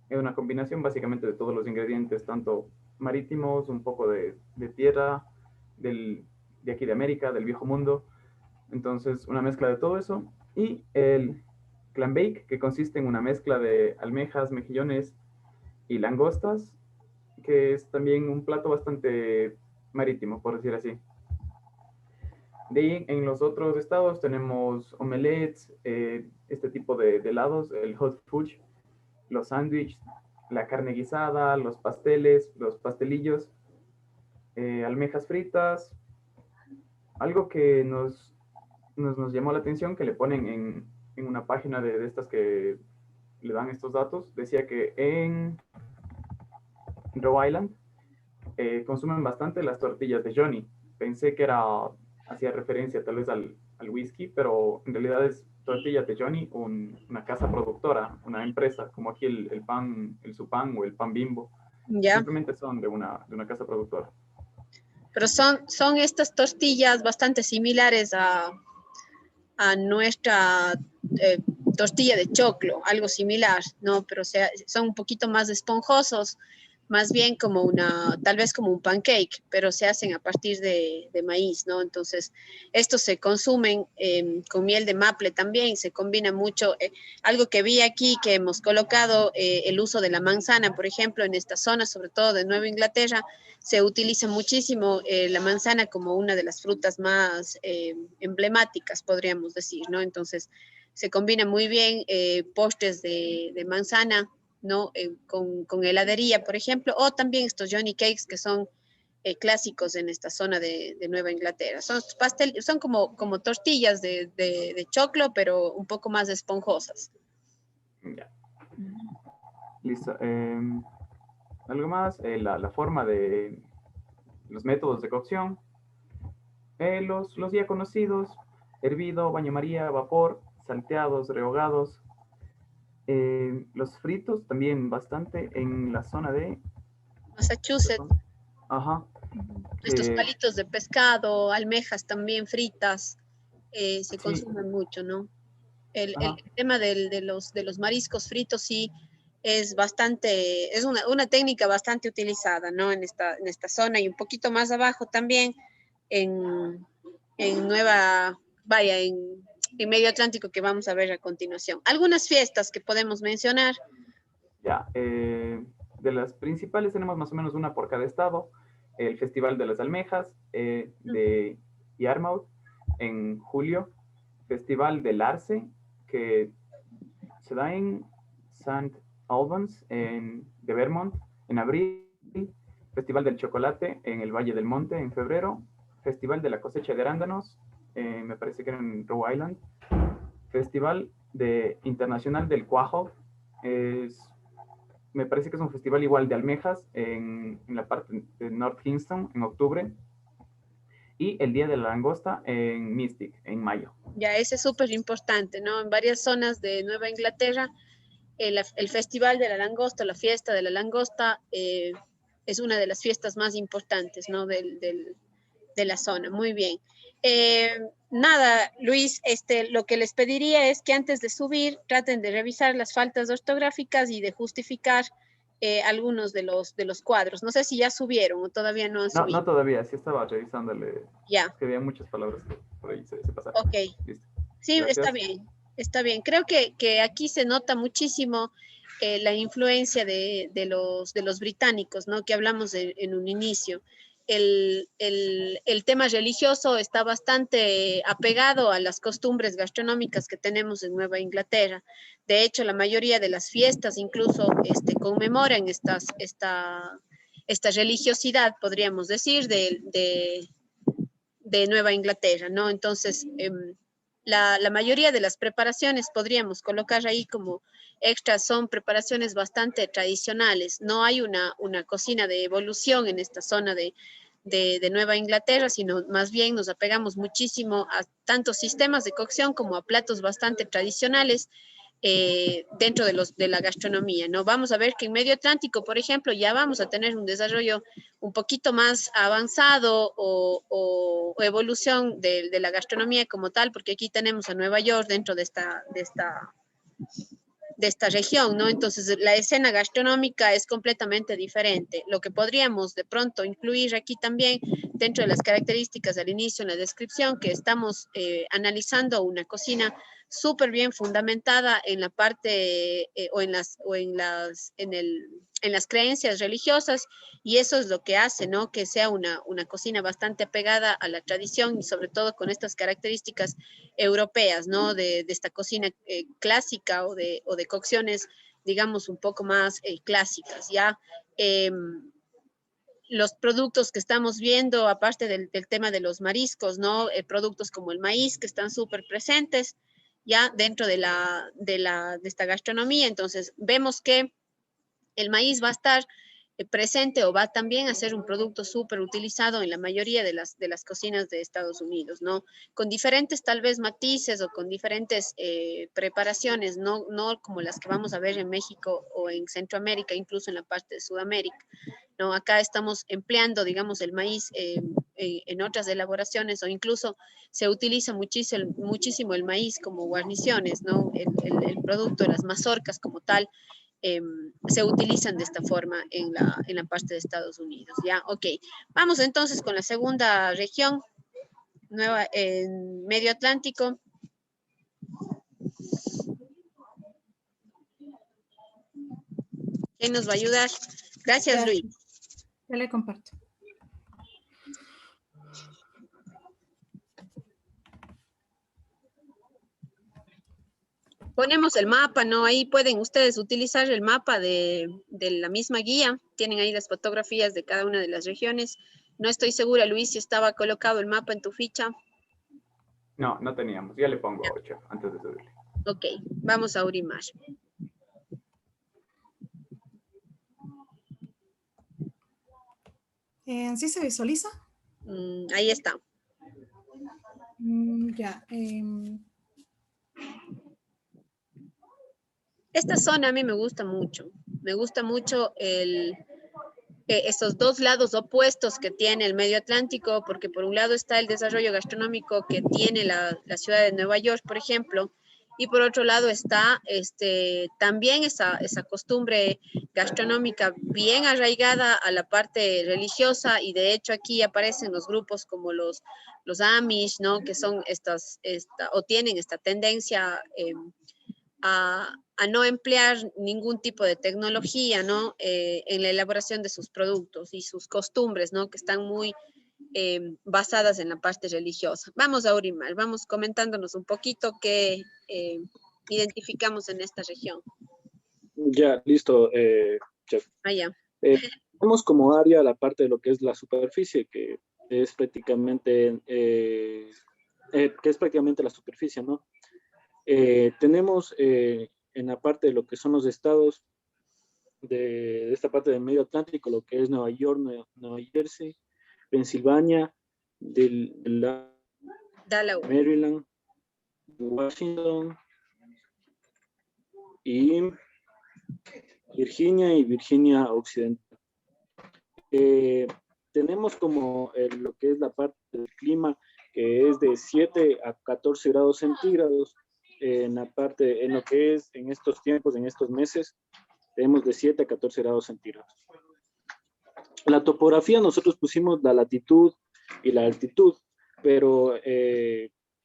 Es una combinación básicamente de todos los ingredientes, tanto marítimos, un poco de tierra, de aquí de América, del viejo mundo. Entonces, una mezcla de todo eso. Y el clam bake, que consiste en una mezcla de almejas, mejillones y langostas, que es también un plato bastante marítimo, por decir así. De ahí, en los otros estados tenemos omelets, este tipo de helados, el hot fudge, los sándwiches, la carne guisada, los pasteles, los pastelillos, almejas fritas. Algo que nos llamó la atención, que le ponen en una página de estas que le dan estos datos, decía que en Rhode Island consumen bastante las tortillas de Johnny, pensé que hacía referencia tal vez al whisky, pero en realidad es Tortillas de Johnny, una casa productora, una empresa, como aquí el pan, el Supan o el pan Bimbo. Ya. Simplemente son de una casa productora. Pero son estas tortillas bastante similares a nuestra tortilla de choclo, algo similar, ¿no? Pero son un poquito más esponjosos, más bien como tal vez como un pancake, pero se hacen a partir de maíz, ¿no? Entonces, estos se consumen con miel de maple también, se combina mucho. Algo que vi aquí, que hemos colocado, el uso de la manzana, por ejemplo, en esta zona, sobre todo de Nueva Inglaterra, se utiliza muchísimo la manzana como una de las frutas más emblemáticas, podríamos decir, ¿no? Entonces, se combina muy bien postres de manzana, ¿no? Con heladería, por ejemplo, o también estos Johnny Cakes que son clásicos en esta zona de Nueva Inglaterra. Son como tortillas de choclo, pero un poco más esponjosas. Ya. Listo. Algo más, la forma de los métodos de cocción. Los ya conocidos: hervido, baño María, vapor, salteados, rehogados. Los fritos también bastante en la zona de Massachusetts. Ajá. Estos palitos de pescado, almejas también fritas, se consumen mucho, ¿no? El tema de los mariscos fritos sí es bastante, es una técnica bastante utilizada, ¿no? En esta zona y un poquito más abajo también en Medio Atlántico, que vamos a ver a continuación. Algunas fiestas que podemos mencionar. Ya, de las principales tenemos más o menos una por cada estado. El Festival de las Almejas de Yarmouth en julio. Festival del Arce, que se da en St. Albans, de Vermont, en abril. Festival del Chocolate en el Valle del Monte en febrero. Festival de la Cosecha de Arándanos, me parece que era en Rhode Island. Festival Internacional del Cuajo, me parece que es un festival igual de almejas en la parte de North Kingston en octubre. Y el Día de la Langosta en Mystic, en mayo. Ya, ese es súper importante, ¿no? En varias zonas de Nueva Inglaterra, el Festival de la Langosta, la fiesta de la langosta, es una de las fiestas más importantes, ¿no? De la zona. Muy bien. Nada, Luis, lo que les pediría es que antes de subir traten de revisar las faltas ortográficas y de justificar algunos de los cuadros. No sé si ya subieron o todavía no han subido. No, todavía, sí estaba revisándole. Ya. Es que había muchas palabras que por ahí se pasaron. Ok. Listo. Sí, Gracias. está bien. Creo que aquí se nota muchísimo la influencia de los británicos, ¿no? Que hablamos en un inicio. El tema religioso está bastante apegado a las costumbres gastronómicas que tenemos en Nueva Inglaterra. De hecho, la mayoría de las fiestas incluso conmemoran esta religiosidad, podríamos decir, de Nueva Inglaterra, ¿no? Entonces, la mayoría de las preparaciones podríamos colocar ahí como extras, son preparaciones bastante tradicionales. No hay una cocina de evolución en esta zona de Nueva Inglaterra, sino más bien nos apegamos muchísimo a tantos sistemas de cocción como a platos bastante tradicionales dentro de la gastronomía, ¿no? Vamos a ver que en Medio Atlántico, por ejemplo, ya vamos a tener un desarrollo un poquito más avanzado o evolución de la gastronomía como tal, porque aquí tenemos a Nueva York dentro de esta región, ¿no? Entonces, la escena gastronómica es completamente diferente. Lo que podríamos de pronto incluir aquí también, dentro de las características al inicio en la descripción, que estamos analizando una cocina súper bien fundamentada en la parte en las creencias religiosas, y eso es lo que hace, ¿no? Que sea una cocina bastante apegada a la tradición y sobre todo con estas características europeas, ¿no? De esta cocina clásica o de cocciones, digamos, un poco más clásicas, ¿ya? Los productos que estamos viendo, aparte del tema de los mariscos, ¿no? Productos como el maíz que están súper presentes ya dentro de esta gastronomía. Entonces, vemos que el maíz va a estar presente o va también a ser un producto súper utilizado en la mayoría de las cocinas de Estados Unidos, ¿no? Con diferentes tal vez matices o con diferentes preparaciones, no como las que vamos a ver en México o en Centroamérica, incluso en la parte de Sudamérica, ¿no? Acá estamos empleando, digamos, el maíz en otras elaboraciones o incluso se utiliza muchísimo el maíz como guarniciones, ¿no? El producto, las mazorcas como tal, se utilizan de esta forma en la parte de Estados Unidos, ¿ya? Ok, vamos entonces con la segunda región, en Medio Atlántico. ¿Quién nos va a ayudar? Gracias, Luis. Ya le comparto. Ponemos el mapa, ¿no? Ahí pueden ustedes utilizar el mapa de la misma guía. Tienen ahí las fotografías de cada una de las regiones. No estoy segura, Luis, si estaba colocado el mapa en tu ficha. No, no teníamos. Ya le pongo 8 antes de subirle. Ok, vamos a Urimar. ¿Sí se visualiza? Ahí está. Ya. Esta zona a mí me gusta mucho. Me gusta mucho estos dos lados opuestos que tiene el Medio Atlántico, porque por un lado está el desarrollo gastronómico que tiene la ciudad de Nueva York, por ejemplo, y por otro lado está también esa costumbre gastronómica bien arraigada a la parte religiosa, y de hecho aquí aparecen los grupos como los Amish, ¿no? Que son o tienen esta tendencia a no emplear ningún tipo de tecnología, ¿no? En la elaboración de sus productos y sus costumbres, ¿no? Que están muy basadas en la parte religiosa. Vamos a Urimar, vamos comentándonos un poquito qué identificamos en esta región. Ya, listo, Chef. Allá. Tenemos como área la parte de lo que es la superficie, que es prácticamente, la superficie, ¿no? Tenemos en la parte de lo que son los estados de esta parte del Medio Atlántico, lo que es Nueva York, Nueva Jersey, Pensilvania, Maryland, Washington y Virginia Occidental. Tenemos como lo que es la parte del clima, que es de 7 a 14 grados centígrados. En lo que es en estos tiempos, en estos meses, tenemos de 7 a 14 grados centígrados. La topografía, nosotros pusimos la latitud y la altitud, pero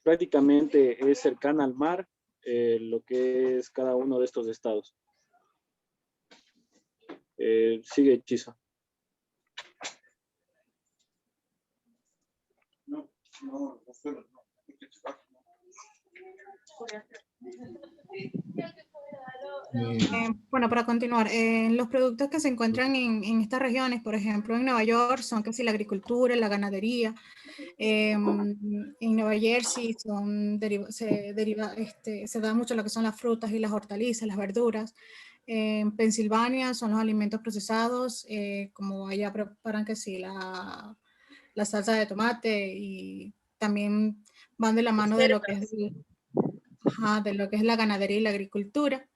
prácticamente es cercana al mar lo que es cada uno de estos estados. Sigue, Chisa. Bueno, para continuar, los productos que se encuentran en estas regiones, por ejemplo, en Nueva York, son casi la agricultura, la ganadería. En Nueva Jersey se da mucho lo que son las frutas y las hortalizas, las verduras. En Pensilvania son los alimentos procesados, como allá preparan que sí, la salsa de tomate, y también van de la mano de lo que es la ganadería y la agricultura.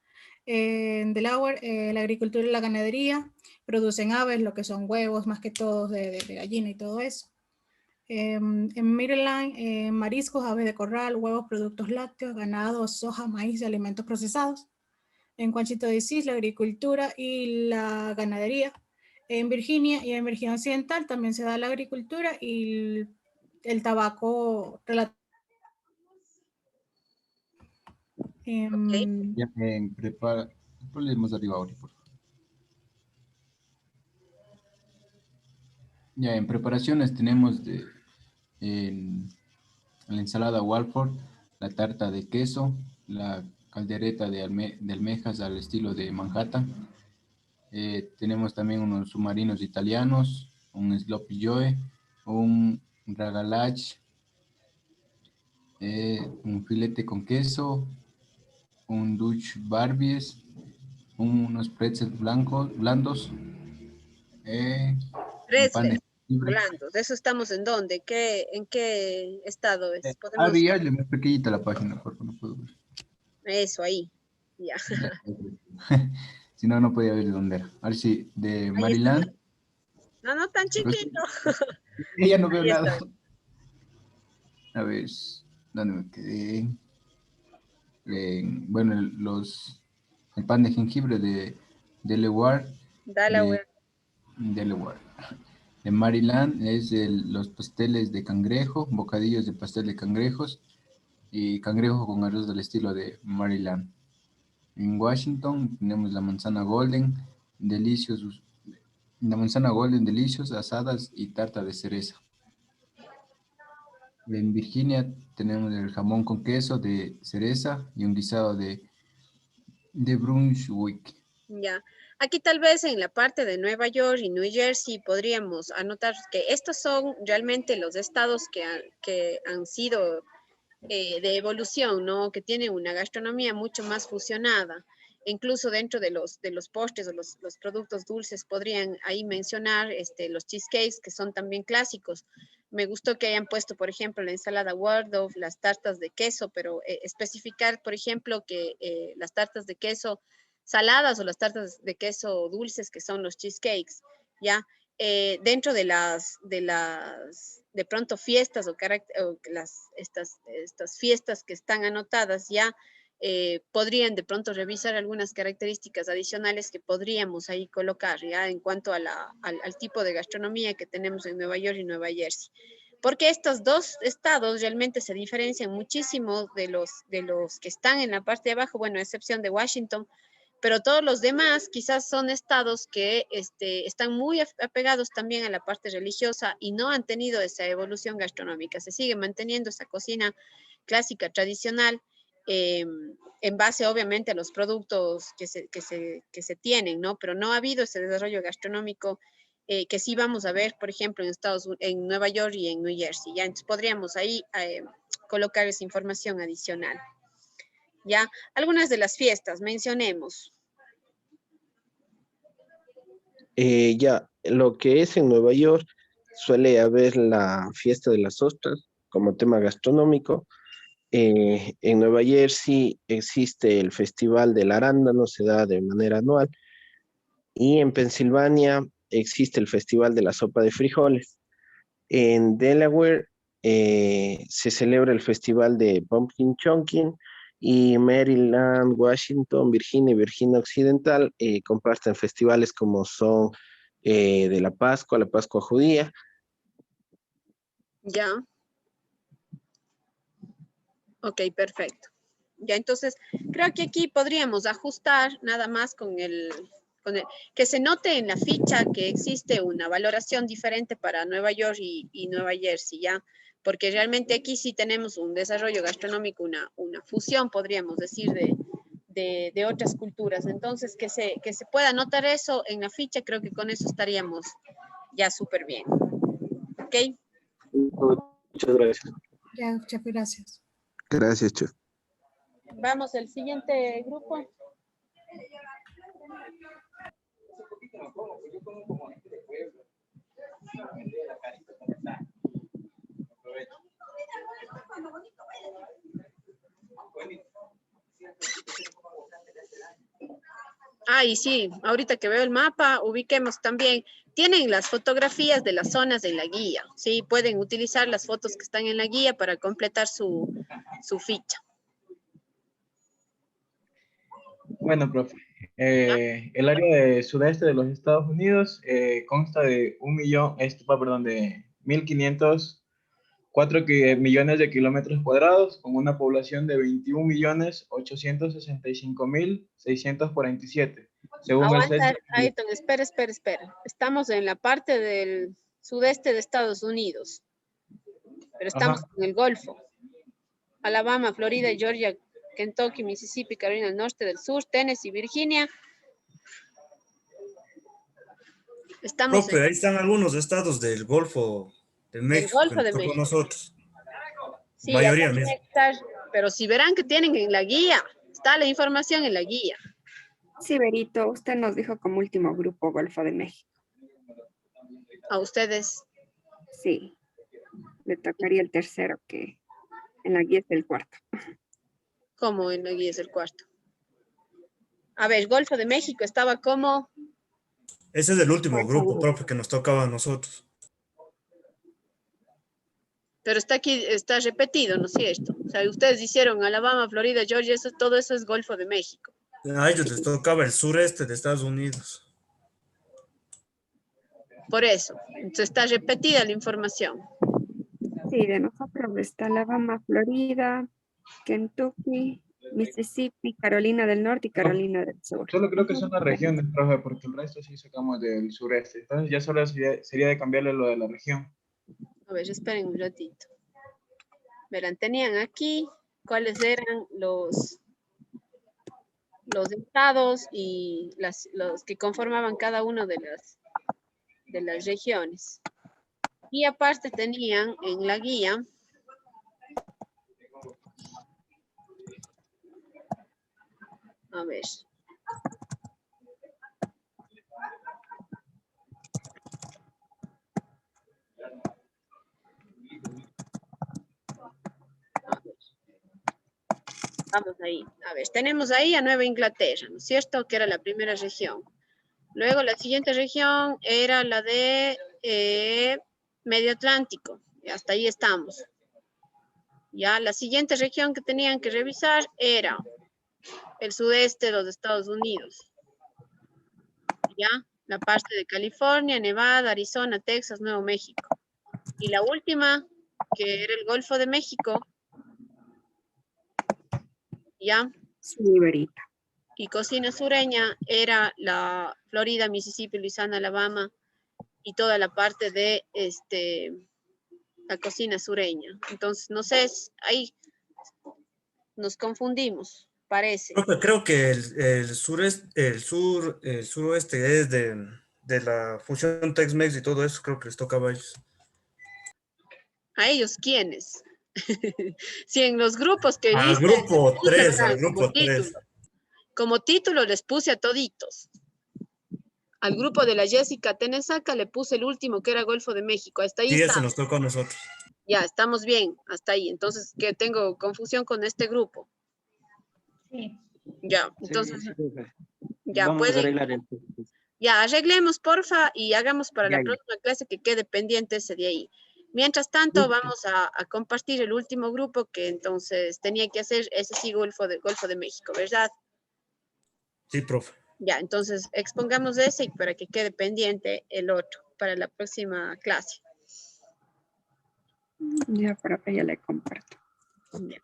En Delaware, la agricultura y la ganadería producen aves, lo que son huevos, más que todo de gallina y todo eso. En Maryland, mariscos, aves de corral, huevos, productos lácteos, ganado, soja, maíz y alimentos procesados. En Washington D.C., la agricultura y la ganadería. En Virginia y en Virginia Occidental también se da la agricultura y el tabaco relativo. Ya ponemos arriba ahora, por favor. Ya en preparaciones tenemos la ensalada Walford, la tarta de queso, la caldereta de almejas al estilo de Manhattan. Tenemos también unos submarinos italianos, un sloppy joe, un ragalach, un filete con queso, un Dutch Barbies, unos pretzels blandos, Un pan de jengibre. Orlando. ¿De eso estamos en dónde? ¿En qué estado es? Ya le más pequeñita la página, por favor, no puedo ver. Eso, ahí. Ya. Si no, no podía ver de dónde era. A ver si, de Ahí Maryland. está. No, tan chiquito. Ya no veo Ahí nada. está. A ver, ¿dónde me quedé? Bueno, el pan de jengibre de Delaware. Delaware. Delaware. De Maryland es los pasteles de cangrejo, bocadillos de pastel de cangrejos y cangrejo con arroz del estilo de Maryland. En Washington tenemos la manzana golden, delicios, asadas y tarta de cereza. En Virginia tenemos el jamón con queso de cereza y un guisado de Brunswick. Ya. Aquí tal vez en la parte de Nueva York y New Jersey podríamos anotar que estos son realmente los estados que han sido de evolución, ¿no? Que tienen una gastronomía mucho más fusionada. Incluso dentro de los postres o los productos dulces podrían ahí mencionar los cheesecakes, que son también clásicos. Me gustó que hayan puesto, por ejemplo, la ensalada Waldorf, las tartas de queso, pero especificar, por ejemplo, que las tartas de queso saladas o las tartas de queso dulces, que son los cheesecakes, ¿ya? Dentro de pronto fiestas o estas fiestas que están anotadas ya, podrían de pronto revisar algunas características adicionales que podríamos ahí colocar ya en cuanto a al tipo de gastronomía que tenemos en Nueva York y Nueva Jersey. Porque estos dos estados realmente se diferencian muchísimo de los que están en la parte de abajo, bueno, a excepción de Washington, pero todos los demás quizás son estados que están muy apegados también a la parte religiosa y no han tenido esa evolución gastronómica. Se sigue manteniendo esa cocina clásica, tradicional, en base obviamente a los productos que se tienen, ¿no? Pero no ha habido ese desarrollo gastronómico que sí vamos a ver, por ejemplo, en Nueva York y en New Jersey. ¿Ya? Entonces podríamos ahí colocar esa información adicional. ¿Ya? Algunas de las fiestas, mencionemos. Ya, lo que es en Nueva York, suele haber la fiesta de las ostras como tema gastronómico. En Nueva Jersey existe el Festival del Arándano, se da de manera anual. Y en Pensilvania existe el Festival de la Sopa de Frijoles. En Delaware se celebra el Festival de Pumpkin Chunking. Y Maryland, Washington, Virginia y Virginia Occidental comparten festivales como son de la Pascua judía. Ya. Ok, perfecto. Ya, entonces, creo que aquí podríamos ajustar nada más con que se note en la ficha que existe una valoración diferente para Nueva York y Nueva Jersey, ¿ya? Porque realmente aquí sí tenemos un desarrollo gastronómico, una fusión, podríamos decir, de otras culturas. Entonces, que se pueda notar eso en la ficha, creo que con eso estaríamos ya súper bien. ¿Ok? Muchas gracias. Ya, chef, gracias. Gracias, chef. Vamos al siguiente grupo. Y sí, ahorita que veo el mapa, ubiquemos también. Tienen las fotografías de las zonas en la guía, ¿sí? Pueden utilizar las fotos que están en la guía para completar su ficha. Bueno, profe, el área de sudeste de los Estados Unidos consta de 1.504 millones de kilómetros cuadrados, con una población de 21.865.647, según el censo. Aguanta, Ayrton, espera. Estamos en la parte del sudeste de Estados Unidos, pero estamos en el Golfo. Alabama, Florida, Georgia, Kentucky, Mississippi, Carolina del Norte, del Sur, Tennessee, Virginia. Estamos Profe, ahí están algunos estados del Golfo de México, Golfo que de nos tocó a México. nosotros. Sí, Mayoría acá mismo. tiene que estar, pero si verán que tienen en la guía, está la información en la guía. Sí, Berito, usted nos dijo como último grupo Golfo de México. ¿A ustedes? Sí, le tocaría el tercero, que en la guía es el cuarto. ¿Cómo en la guía es el cuarto? A ver, Golfo de México estaba como... Ese es el último grupo, profe, que nos tocaba a nosotros. Pero está aquí, está repetido, ¿no es cierto? O sea, ustedes hicieron Alabama, Florida, Georgia, eso, todo eso es Golfo de México. A ellos les tocaba el sureste de Estados Unidos. Por eso, entonces está repetida la información. Sí, de nosotros está Alabama, Florida, Kentucky, Mississippi, Carolina del Norte y Carolina del Sur. Solo creo que son las regiones, profe, porque el resto sí sacamos del sureste. Entonces ya solo sería de cambiarle lo de la región. A ver, esperen un ratito. Verán, tenían aquí cuáles eran los estados y los que conformaban cada uno de las regiones. Y aparte tenían en la guía a ver. Vamos ahí. A ver, tenemos ahí a Nueva Inglaterra, ¿no es cierto? Que era la primera región. Luego la siguiente región era la de Medio Atlántico. Y hasta ahí estamos. Ya, la siguiente región que tenían que revisar era el sudeste de los Estados Unidos. Ya, la parte de California, Nevada, Arizona, Texas, Nuevo México. Y la última, que era el Golfo de México. Ya. Sí, Verita. Y cocina sureña era la Florida, Mississippi, Luisiana, Alabama y toda la parte de la cocina sureña. Entonces, no sé, ahí nos confundimos, parece. Profe, creo que el suroeste es de la fusión Tex-Mex y todo eso, creo que les tocaba a ellos. ¿A ellos quiénes? Si en los grupos que Al viste, grupo puse, 3, ¿verdad? al grupo 3. Como título les puse a toditos. Al grupo de la Jessica Tenesaca le puse el último que era Golfo de México. Hasta ahí Sí, está. ese nos tocó a nosotros. Ya, estamos bien, hasta ahí. Entonces, que tengo confusión con este grupo. Sí. Ya, entonces, ya Vamos a puede. arreglar el... Ya, arreglemos, porfa, y hagamos para Ya, la ya. próxima clase que quede pendiente ese de ahí. Mientras tanto, vamos a compartir el último grupo que entonces tenía que hacer, ese sí, Golfo de México, ¿verdad? Sí, profe. Ya, entonces expongamos ese y para que quede pendiente el otro para la próxima clase. Ya, profe, ya le comparto. Ya.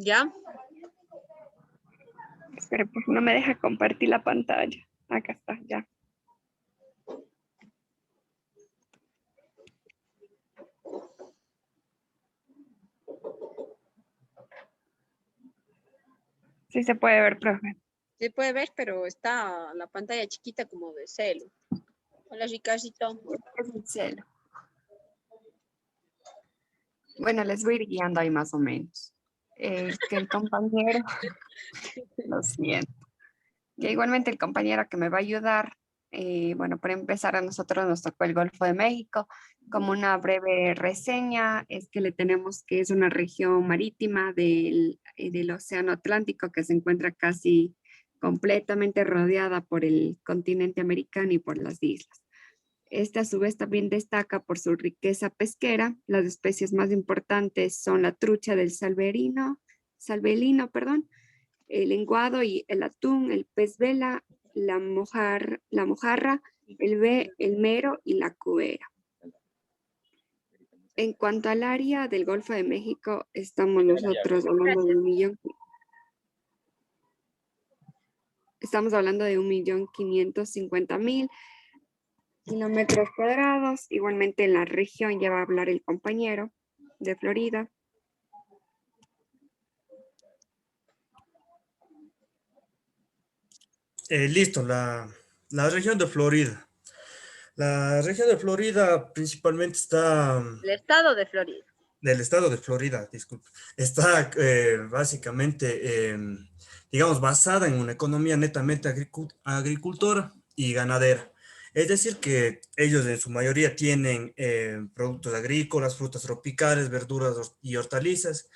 ¿Ya? Espera, pues no me deja compartir la pantalla. Acá está, ya. Sí se puede ver, profe. Se puede ver, pero está la pantalla chiquita como de celo. Hola, Ricardito. Es el cielo. Bueno, les voy a ir guiando ahí más o menos. Que el compañero, lo siento, que igualmente el compañero que me va a ayudar, bueno, para empezar a nosotros nos tocó el Golfo de México. Como una breve reseña, es que le tenemos que es una región marítima del Océano Atlántico que se encuentra casi completamente rodeada por el continente americano y por las islas. Este a su vez también destaca por su riqueza pesquera. Las especies más importantes son la trucha del salvelino, el lenguado y el atún, el pez vela, la mojarra, el mero y la cubera. En cuanto al área del Golfo de México, estamos nosotros hablando de 1.550.000 kilómetros cuadrados. Igualmente en la región ya va a hablar el compañero de Florida. Listo, la región de Florida. La región de Florida principalmente está, El estado de Florida. del estado de Florida, disculpe, está básicamente, digamos, basada en una economía netamente agricultora y ganadera. Es decir, que ellos en su mayoría tienen productos agrícolas, frutas tropicales, verduras y hortalizas.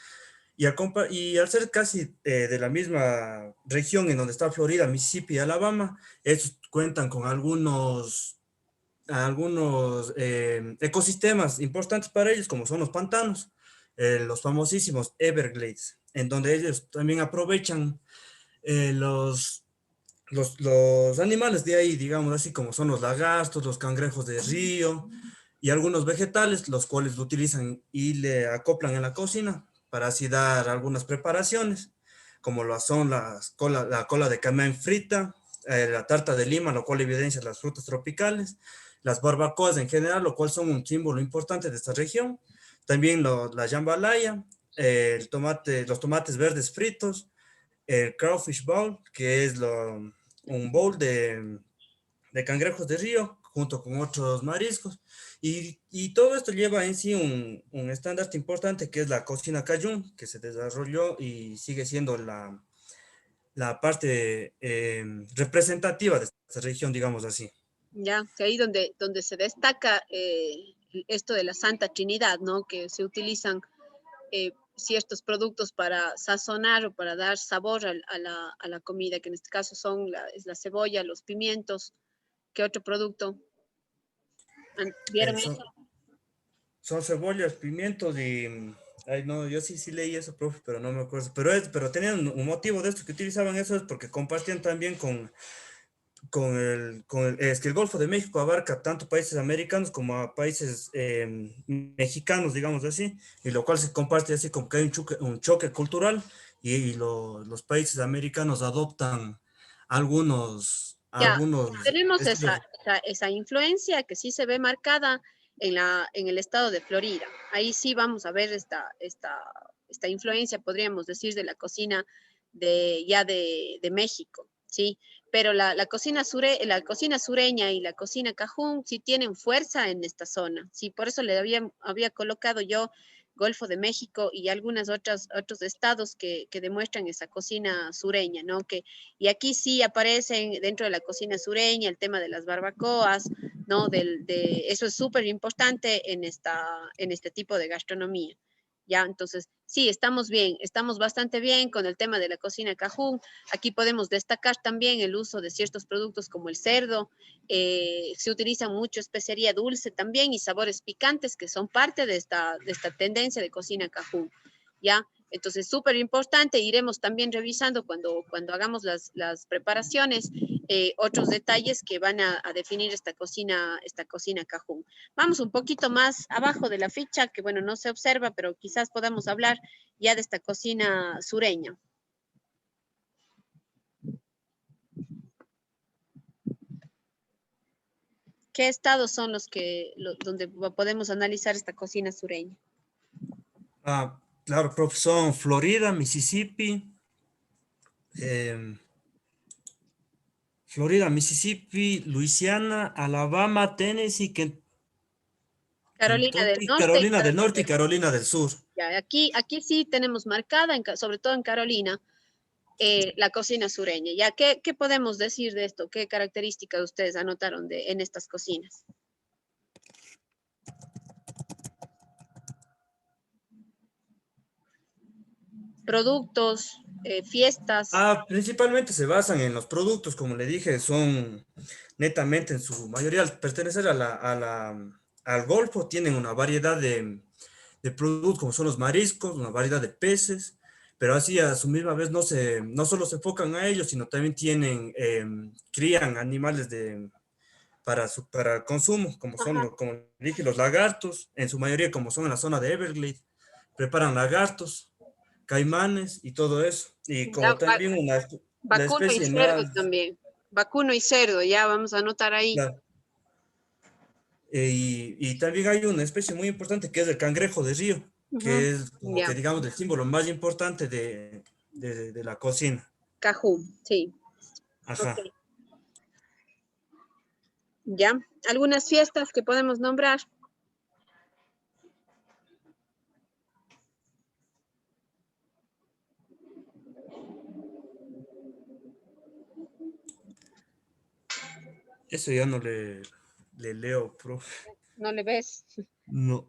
Y al ser casi de la misma región en donde está Florida, Mississippi y Alabama, estos cuentan con algunos ecosistemas importantes para ellos, como son los pantanos, los famosísimos Everglades, en donde ellos también aprovechan los animales de ahí, digamos así, como son los lagartos, los cangrejos de río y algunos vegetales, los cuales lo utilizan y le acoplan en la cocina para así dar algunas preparaciones, como lo son la cola de camán frita, la tarta de lima, lo cual evidencia las frutas tropicales, las barbacoas en general, lo cual son un símbolo importante de esta región. También la jambalaya, los tomates verdes fritos, el crawfish bowl, que es un bowl de cangrejos de río, junto con otros mariscos. Y todo esto lleva en sí un estándar importante, que es la cocina cajún, que se desarrolló y sigue siendo la parte representativa de esta región, digamos así. Ya, que ahí donde se destaca esto de la Santa Trinidad, ¿no? Que se utilizan ciertos productos para sazonar o para dar sabor a la comida, que en este caso es la cebolla, los pimientos. ¿Qué otro producto? ¿Vieron eso? Son cebollas, pimientos y... Ay, no, yo sí leí eso, profe, pero no me acuerdo. Pero tenían un motivo de esto, que utilizaban eso, es porque compartían también es que el Golfo de México abarca tanto países americanos como a países mexicanos, digamos así, y lo cual se comparte así como que hay un choque cultural y los países americanos adoptan algunos tenemos esa influencia que sí se ve marcada en el estado de Florida. Ahí sí vamos a ver esta influencia, podríamos decir, de la cocina de México, ¿sí? Pero la cocina sureña y la cocina cajún sí tienen fuerza en esta zona, ¿sí? Por eso le había colocado yo Golfo de México y algunos otros estados que demuestran esa cocina sureña, ¿no? Y aquí sí aparecen dentro de la cocina sureña el tema de las barbacoas, ¿no? Eso es súper importante en este tipo de gastronomía. ¿Ya? Entonces, sí, estamos bien, estamos bastante bien con el tema de la cocina cajún. Aquí podemos destacar también el uso de ciertos productos como el cerdo. Se utiliza mucho especería dulce también y sabores picantes que son parte de esta tendencia de cocina cajún, ¿ya? Entonces, súper importante, iremos también revisando cuando hagamos las preparaciones, otros detalles que van a definir esta cocina cajún. Vamos un poquito más abajo de la ficha, que bueno, no se observa, pero quizás podamos hablar ya de esta cocina sureña. ¿Qué estados son donde podemos analizar esta cocina sureña? Claro, profe, son Florida, Mississippi, Luisiana, Alabama, Tennessee, Carolina del Norte. Carolina del Norte y Carolina del Sur. Ya, aquí sí tenemos marcada, sobre todo en Carolina, la cocina sureña. Ya, ¿qué podemos decir de esto? ¿Qué características ustedes anotaron en estas cocinas? Productos, fiestas. Principalmente se basan en los productos, como le dije, son netamente en su mayoría al pertenecer al Golfo, tienen una variedad de productos como son los mariscos, una variedad de peces, pero así a su misma vez no solo se enfocan a ellos, sino también crían animales para el consumo, como como dije, los lagartos, en su mayoría como son en la zona de Everglades, preparan lagartos, caimanes y todo eso. Y como también vacuno y cerdo también. Vacuno y cerdo, ya vamos a anotar ahí. Claro. Y también hay una especie muy importante que es el cangrejo de río, que es como que digamos el símbolo más importante de la cocina. Cajún, sí. Ajá. Okay. ¿Ya? Algunas fiestas que podemos nombrar. Eso ya no le leo, profe. ¿No le ves? No,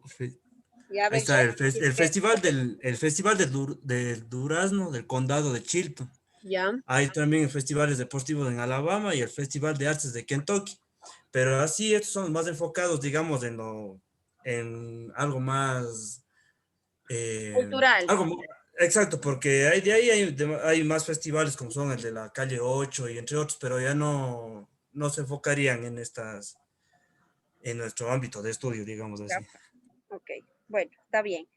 Ya ahí ves. está el festival del Durazno, del condado de Chilton. Ya. Hay también festivales deportivos en Alabama y el Festival de Artes de Kentucky. Pero así estos son más enfocados, digamos, en algo más... Cultural. Exacto, porque de ahí hay más festivales como son el de la calle 8 y entre otros, pero ya no se enfocarían en nuestro ámbito de estudio, digamos así. Ok, bueno, está bien.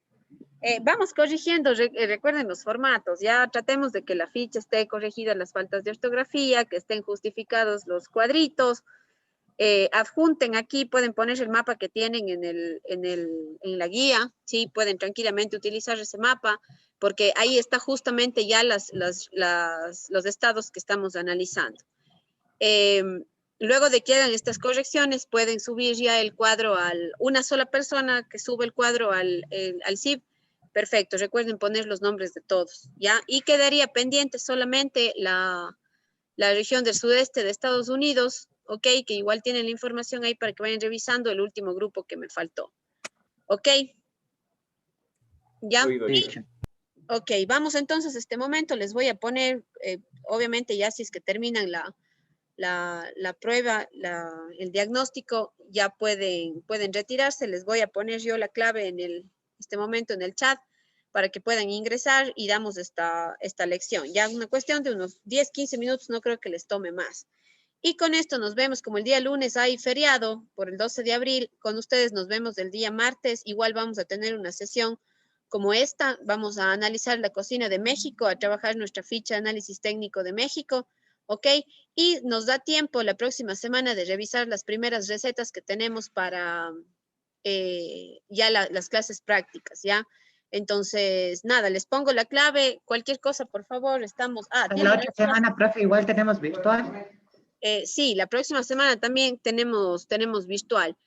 Vamos corrigiendo, recuerden los formatos, ya tratemos de que la ficha esté corregida las faltas de ortografía, que estén justificados los cuadritos, adjunten aquí, pueden poner el mapa que tienen en la guía, ¿sí? Pueden tranquilamente utilizar ese mapa, porque ahí está justamente ya los estados que estamos analizando. Luego de que hagan estas correcciones, pueden subir ya el cuadro una sola persona que sube el cuadro al CIP. Perfecto, recuerden poner los nombres de todos, ¿ya? Y quedaría pendiente solamente la región del sudeste de Estados Unidos, ¿ok? Que igual tienen la información ahí para que vayan revisando el último grupo que me faltó, ¿ok? ¿Ya? Ok, vamos entonces a este momento, les voy a poner, obviamente ya si es que terminan la prueba, el diagnóstico, ya pueden retirarse. Les voy a poner yo la clave en este momento en el chat para que puedan ingresar y damos esta lección. Ya una cuestión de unos 10, 15 minutos, no creo que les tome más. Y con esto nos vemos, como el día lunes hay feriado por el 12 de abril, con ustedes nos vemos el día martes. Igual vamos a tener una sesión como esta. Vamos a analizar la cocina de México, a trabajar nuestra ficha de análisis técnico de México. ¿Ok? Y nos da tiempo la próxima semana de revisar las primeras recetas que tenemos para ya las clases prácticas, ¿ya? Entonces, nada, les pongo la clave, cualquier cosa, por favor, estamos... La otra semana, profe, igual tenemos virtual. Sí, la próxima semana también tenemos virtual.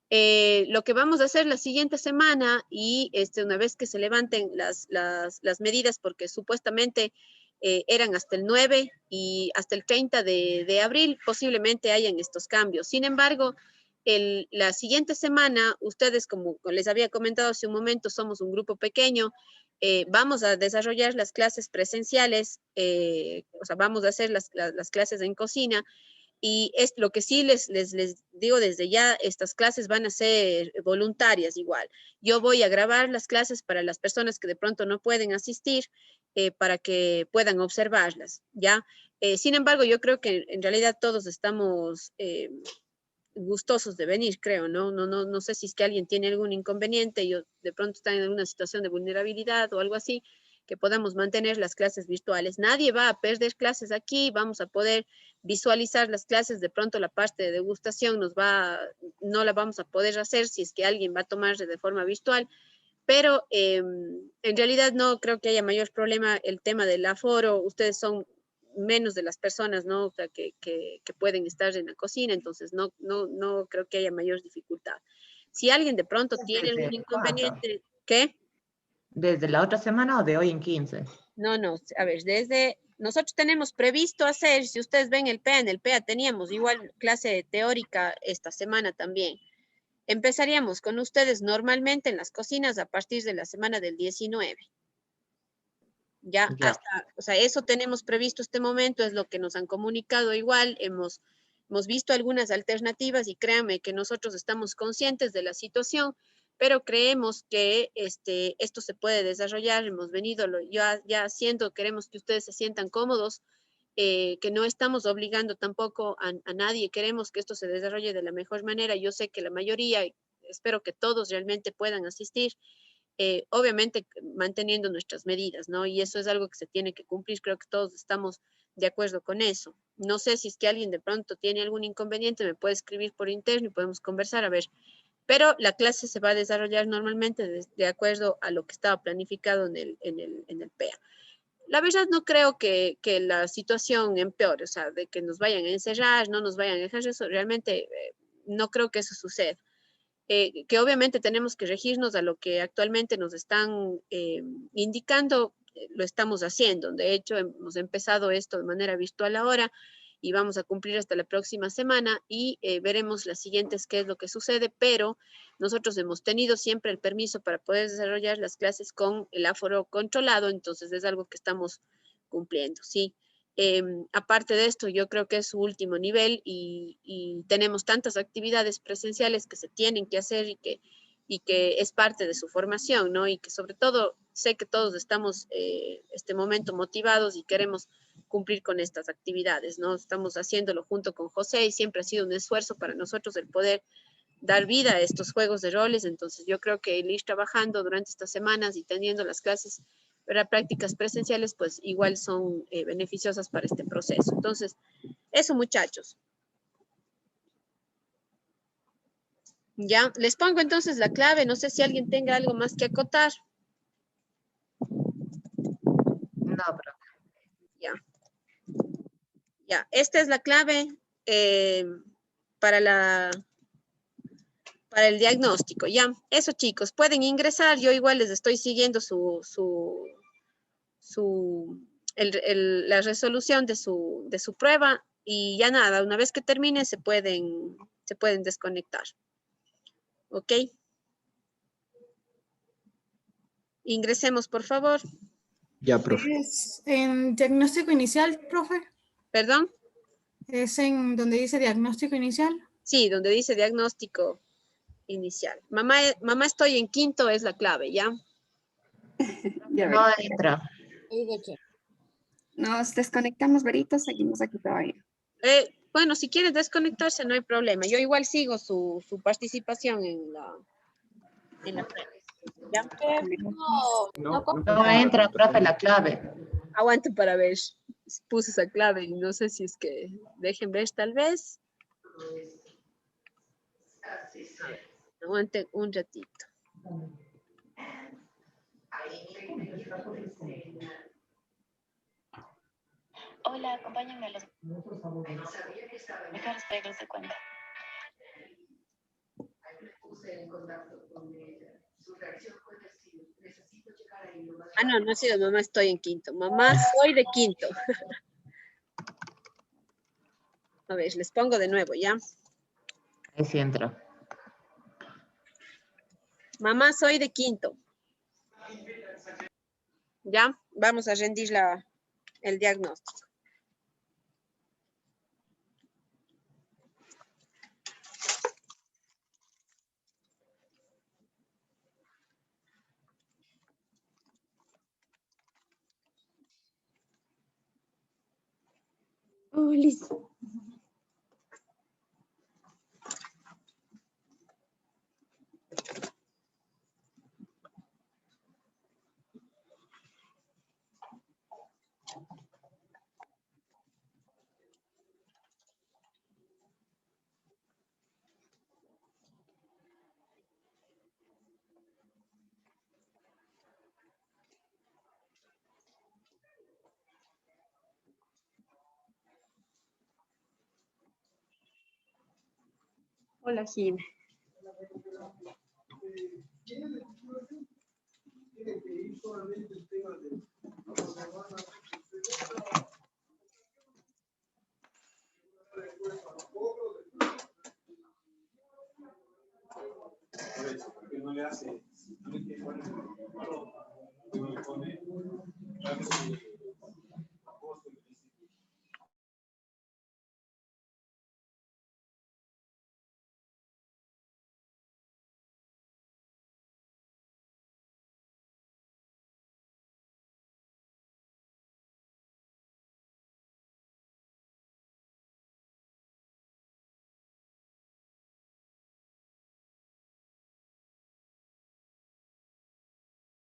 Lo que vamos a hacer la siguiente semana y una vez que se levanten las medidas, porque supuestamente eran hasta el 9 y hasta el 30 de abril, posiblemente hayan estos cambios. Sin embargo, la siguiente semana, ustedes, como les había comentado hace un momento, somos un grupo pequeño, vamos a desarrollar las clases presenciales, o sea, vamos a hacer las clases en cocina. Y es lo que sí les digo desde ya, estas clases van a ser voluntarias igual. Yo voy a grabar las clases para las personas que de pronto no pueden asistir, para que puedan observarlas, ¿ya? Sin embargo, yo creo que en realidad todos estamos gustosos de venir, creo, ¿no? No sé si es que alguien tiene algún inconveniente, yo de pronto está en alguna situación de vulnerabilidad o algo así, que podamos mantener las clases virtuales. Nadie va a perder clases aquí, vamos a poder visualizar las clases, de pronto la parte de degustación no la vamos a poder hacer si es que alguien va a tomarse de forma virtual, pero en realidad no creo que haya mayor problema el tema del aforo. Ustedes son menos de las personas, ¿no? O sea, que pueden estar en la cocina, entonces no creo que haya mayor dificultad. Si alguien de pronto tiene algún inconveniente, ¿qué? ¿Desde la otra semana o de hoy en 15? No, a ver, nosotros tenemos previsto hacer, si ustedes ven en el PEA teníamos igual clase teórica esta semana también. Empezaríamos con ustedes normalmente en las cocinas a partir de la semana del 19. Ya. O sea, eso tenemos previsto este momento, es lo que nos han comunicado igual, hemos visto algunas alternativas y créanme que nosotros estamos conscientes de la situación, pero creemos que esto se puede desarrollar, hemos venido ya haciendo, queremos que ustedes se sientan cómodos, que no estamos obligando tampoco a nadie, queremos que esto se desarrolle de la mejor manera. Yo sé que la mayoría, espero que todos realmente puedan asistir, obviamente manteniendo nuestras medidas, ¿no? Y eso es algo que se tiene que cumplir, creo que todos estamos de acuerdo con eso. No sé si es que alguien de pronto tiene algún inconveniente, me puede escribir por interno y podemos conversar, a ver. Pero la clase se va a desarrollar normalmente de acuerdo a lo que estaba planificado en el PEA. La verdad no creo que la situación empeore, o sea, de que nos vayan a encerrar, no nos vayan a dejar eso, realmente no creo que eso suceda. Que obviamente tenemos que regirnos a lo que actualmente nos están indicando, lo estamos haciendo. De hecho, hemos empezado esto de manera virtual ahora y vamos a cumplir hasta la próxima semana y veremos las siguientes qué es lo que sucede, pero nosotros hemos tenido siempre el permiso para poder desarrollar las clases con el aforo controlado, entonces es algo que estamos cumpliendo, ¿sí? Aparte de esto, yo creo que es su último nivel y tenemos tantas actividades presenciales que se tienen que hacer y que es parte de su formación, ¿no? Y que sobre todo sé que todos estamos este momento motivados y queremos cumplir con estas actividades, ¿no? Estamos haciéndolo junto con José y siempre ha sido un esfuerzo para nosotros el poder dar vida a estos juegos de roles, entonces yo creo que el ir trabajando durante estas semanas y teniendo las clases, ¿verdad? Prácticas presenciales, pues igual son beneficiosas para este proceso. Entonces, eso muchachos. Ya, les pongo entonces la clave, no sé si alguien tenga algo más que acotar. No, pero Ya. Ya, esta es la clave para el diagnóstico, ya. Eso chicos, pueden ingresar, yo igual les estoy siguiendo la resolución de su prueba y ya nada, una vez que termine se pueden desconectar. ¿Ok? Ingresemos, por favor. Ya, profe. ¿Es en diagnóstico inicial, profe? ¿Perdón? ¿Es en donde dice diagnóstico inicial? Sí, donde dice diagnóstico inicial. Mamá estoy en quinto es la clave, ¿ya? no entra. Nos desconectamos, Verito, seguimos aquí todavía. Bueno, si quieren desconectarse no hay problema. Yo igual sigo su participación en la prueba. ¿Ya? No entra, profe, la clave. Aguante para ver. Puse esa clave y no sé si es que dejen ver tal vez. Aguanten un ratito. Hola, acompáñenme a los mejores reglas de cuenta. Ah, no ha sido mamá estoy en quinto. Mamá soy de quinto. A ver, les pongo de nuevo, ¿ya? Ahí sí entra. Mamá soy de quinto. ¿Ya? Vamos a rendir el diagnóstico. Oh, listo. Hola, Jim. No le hace, no le pone,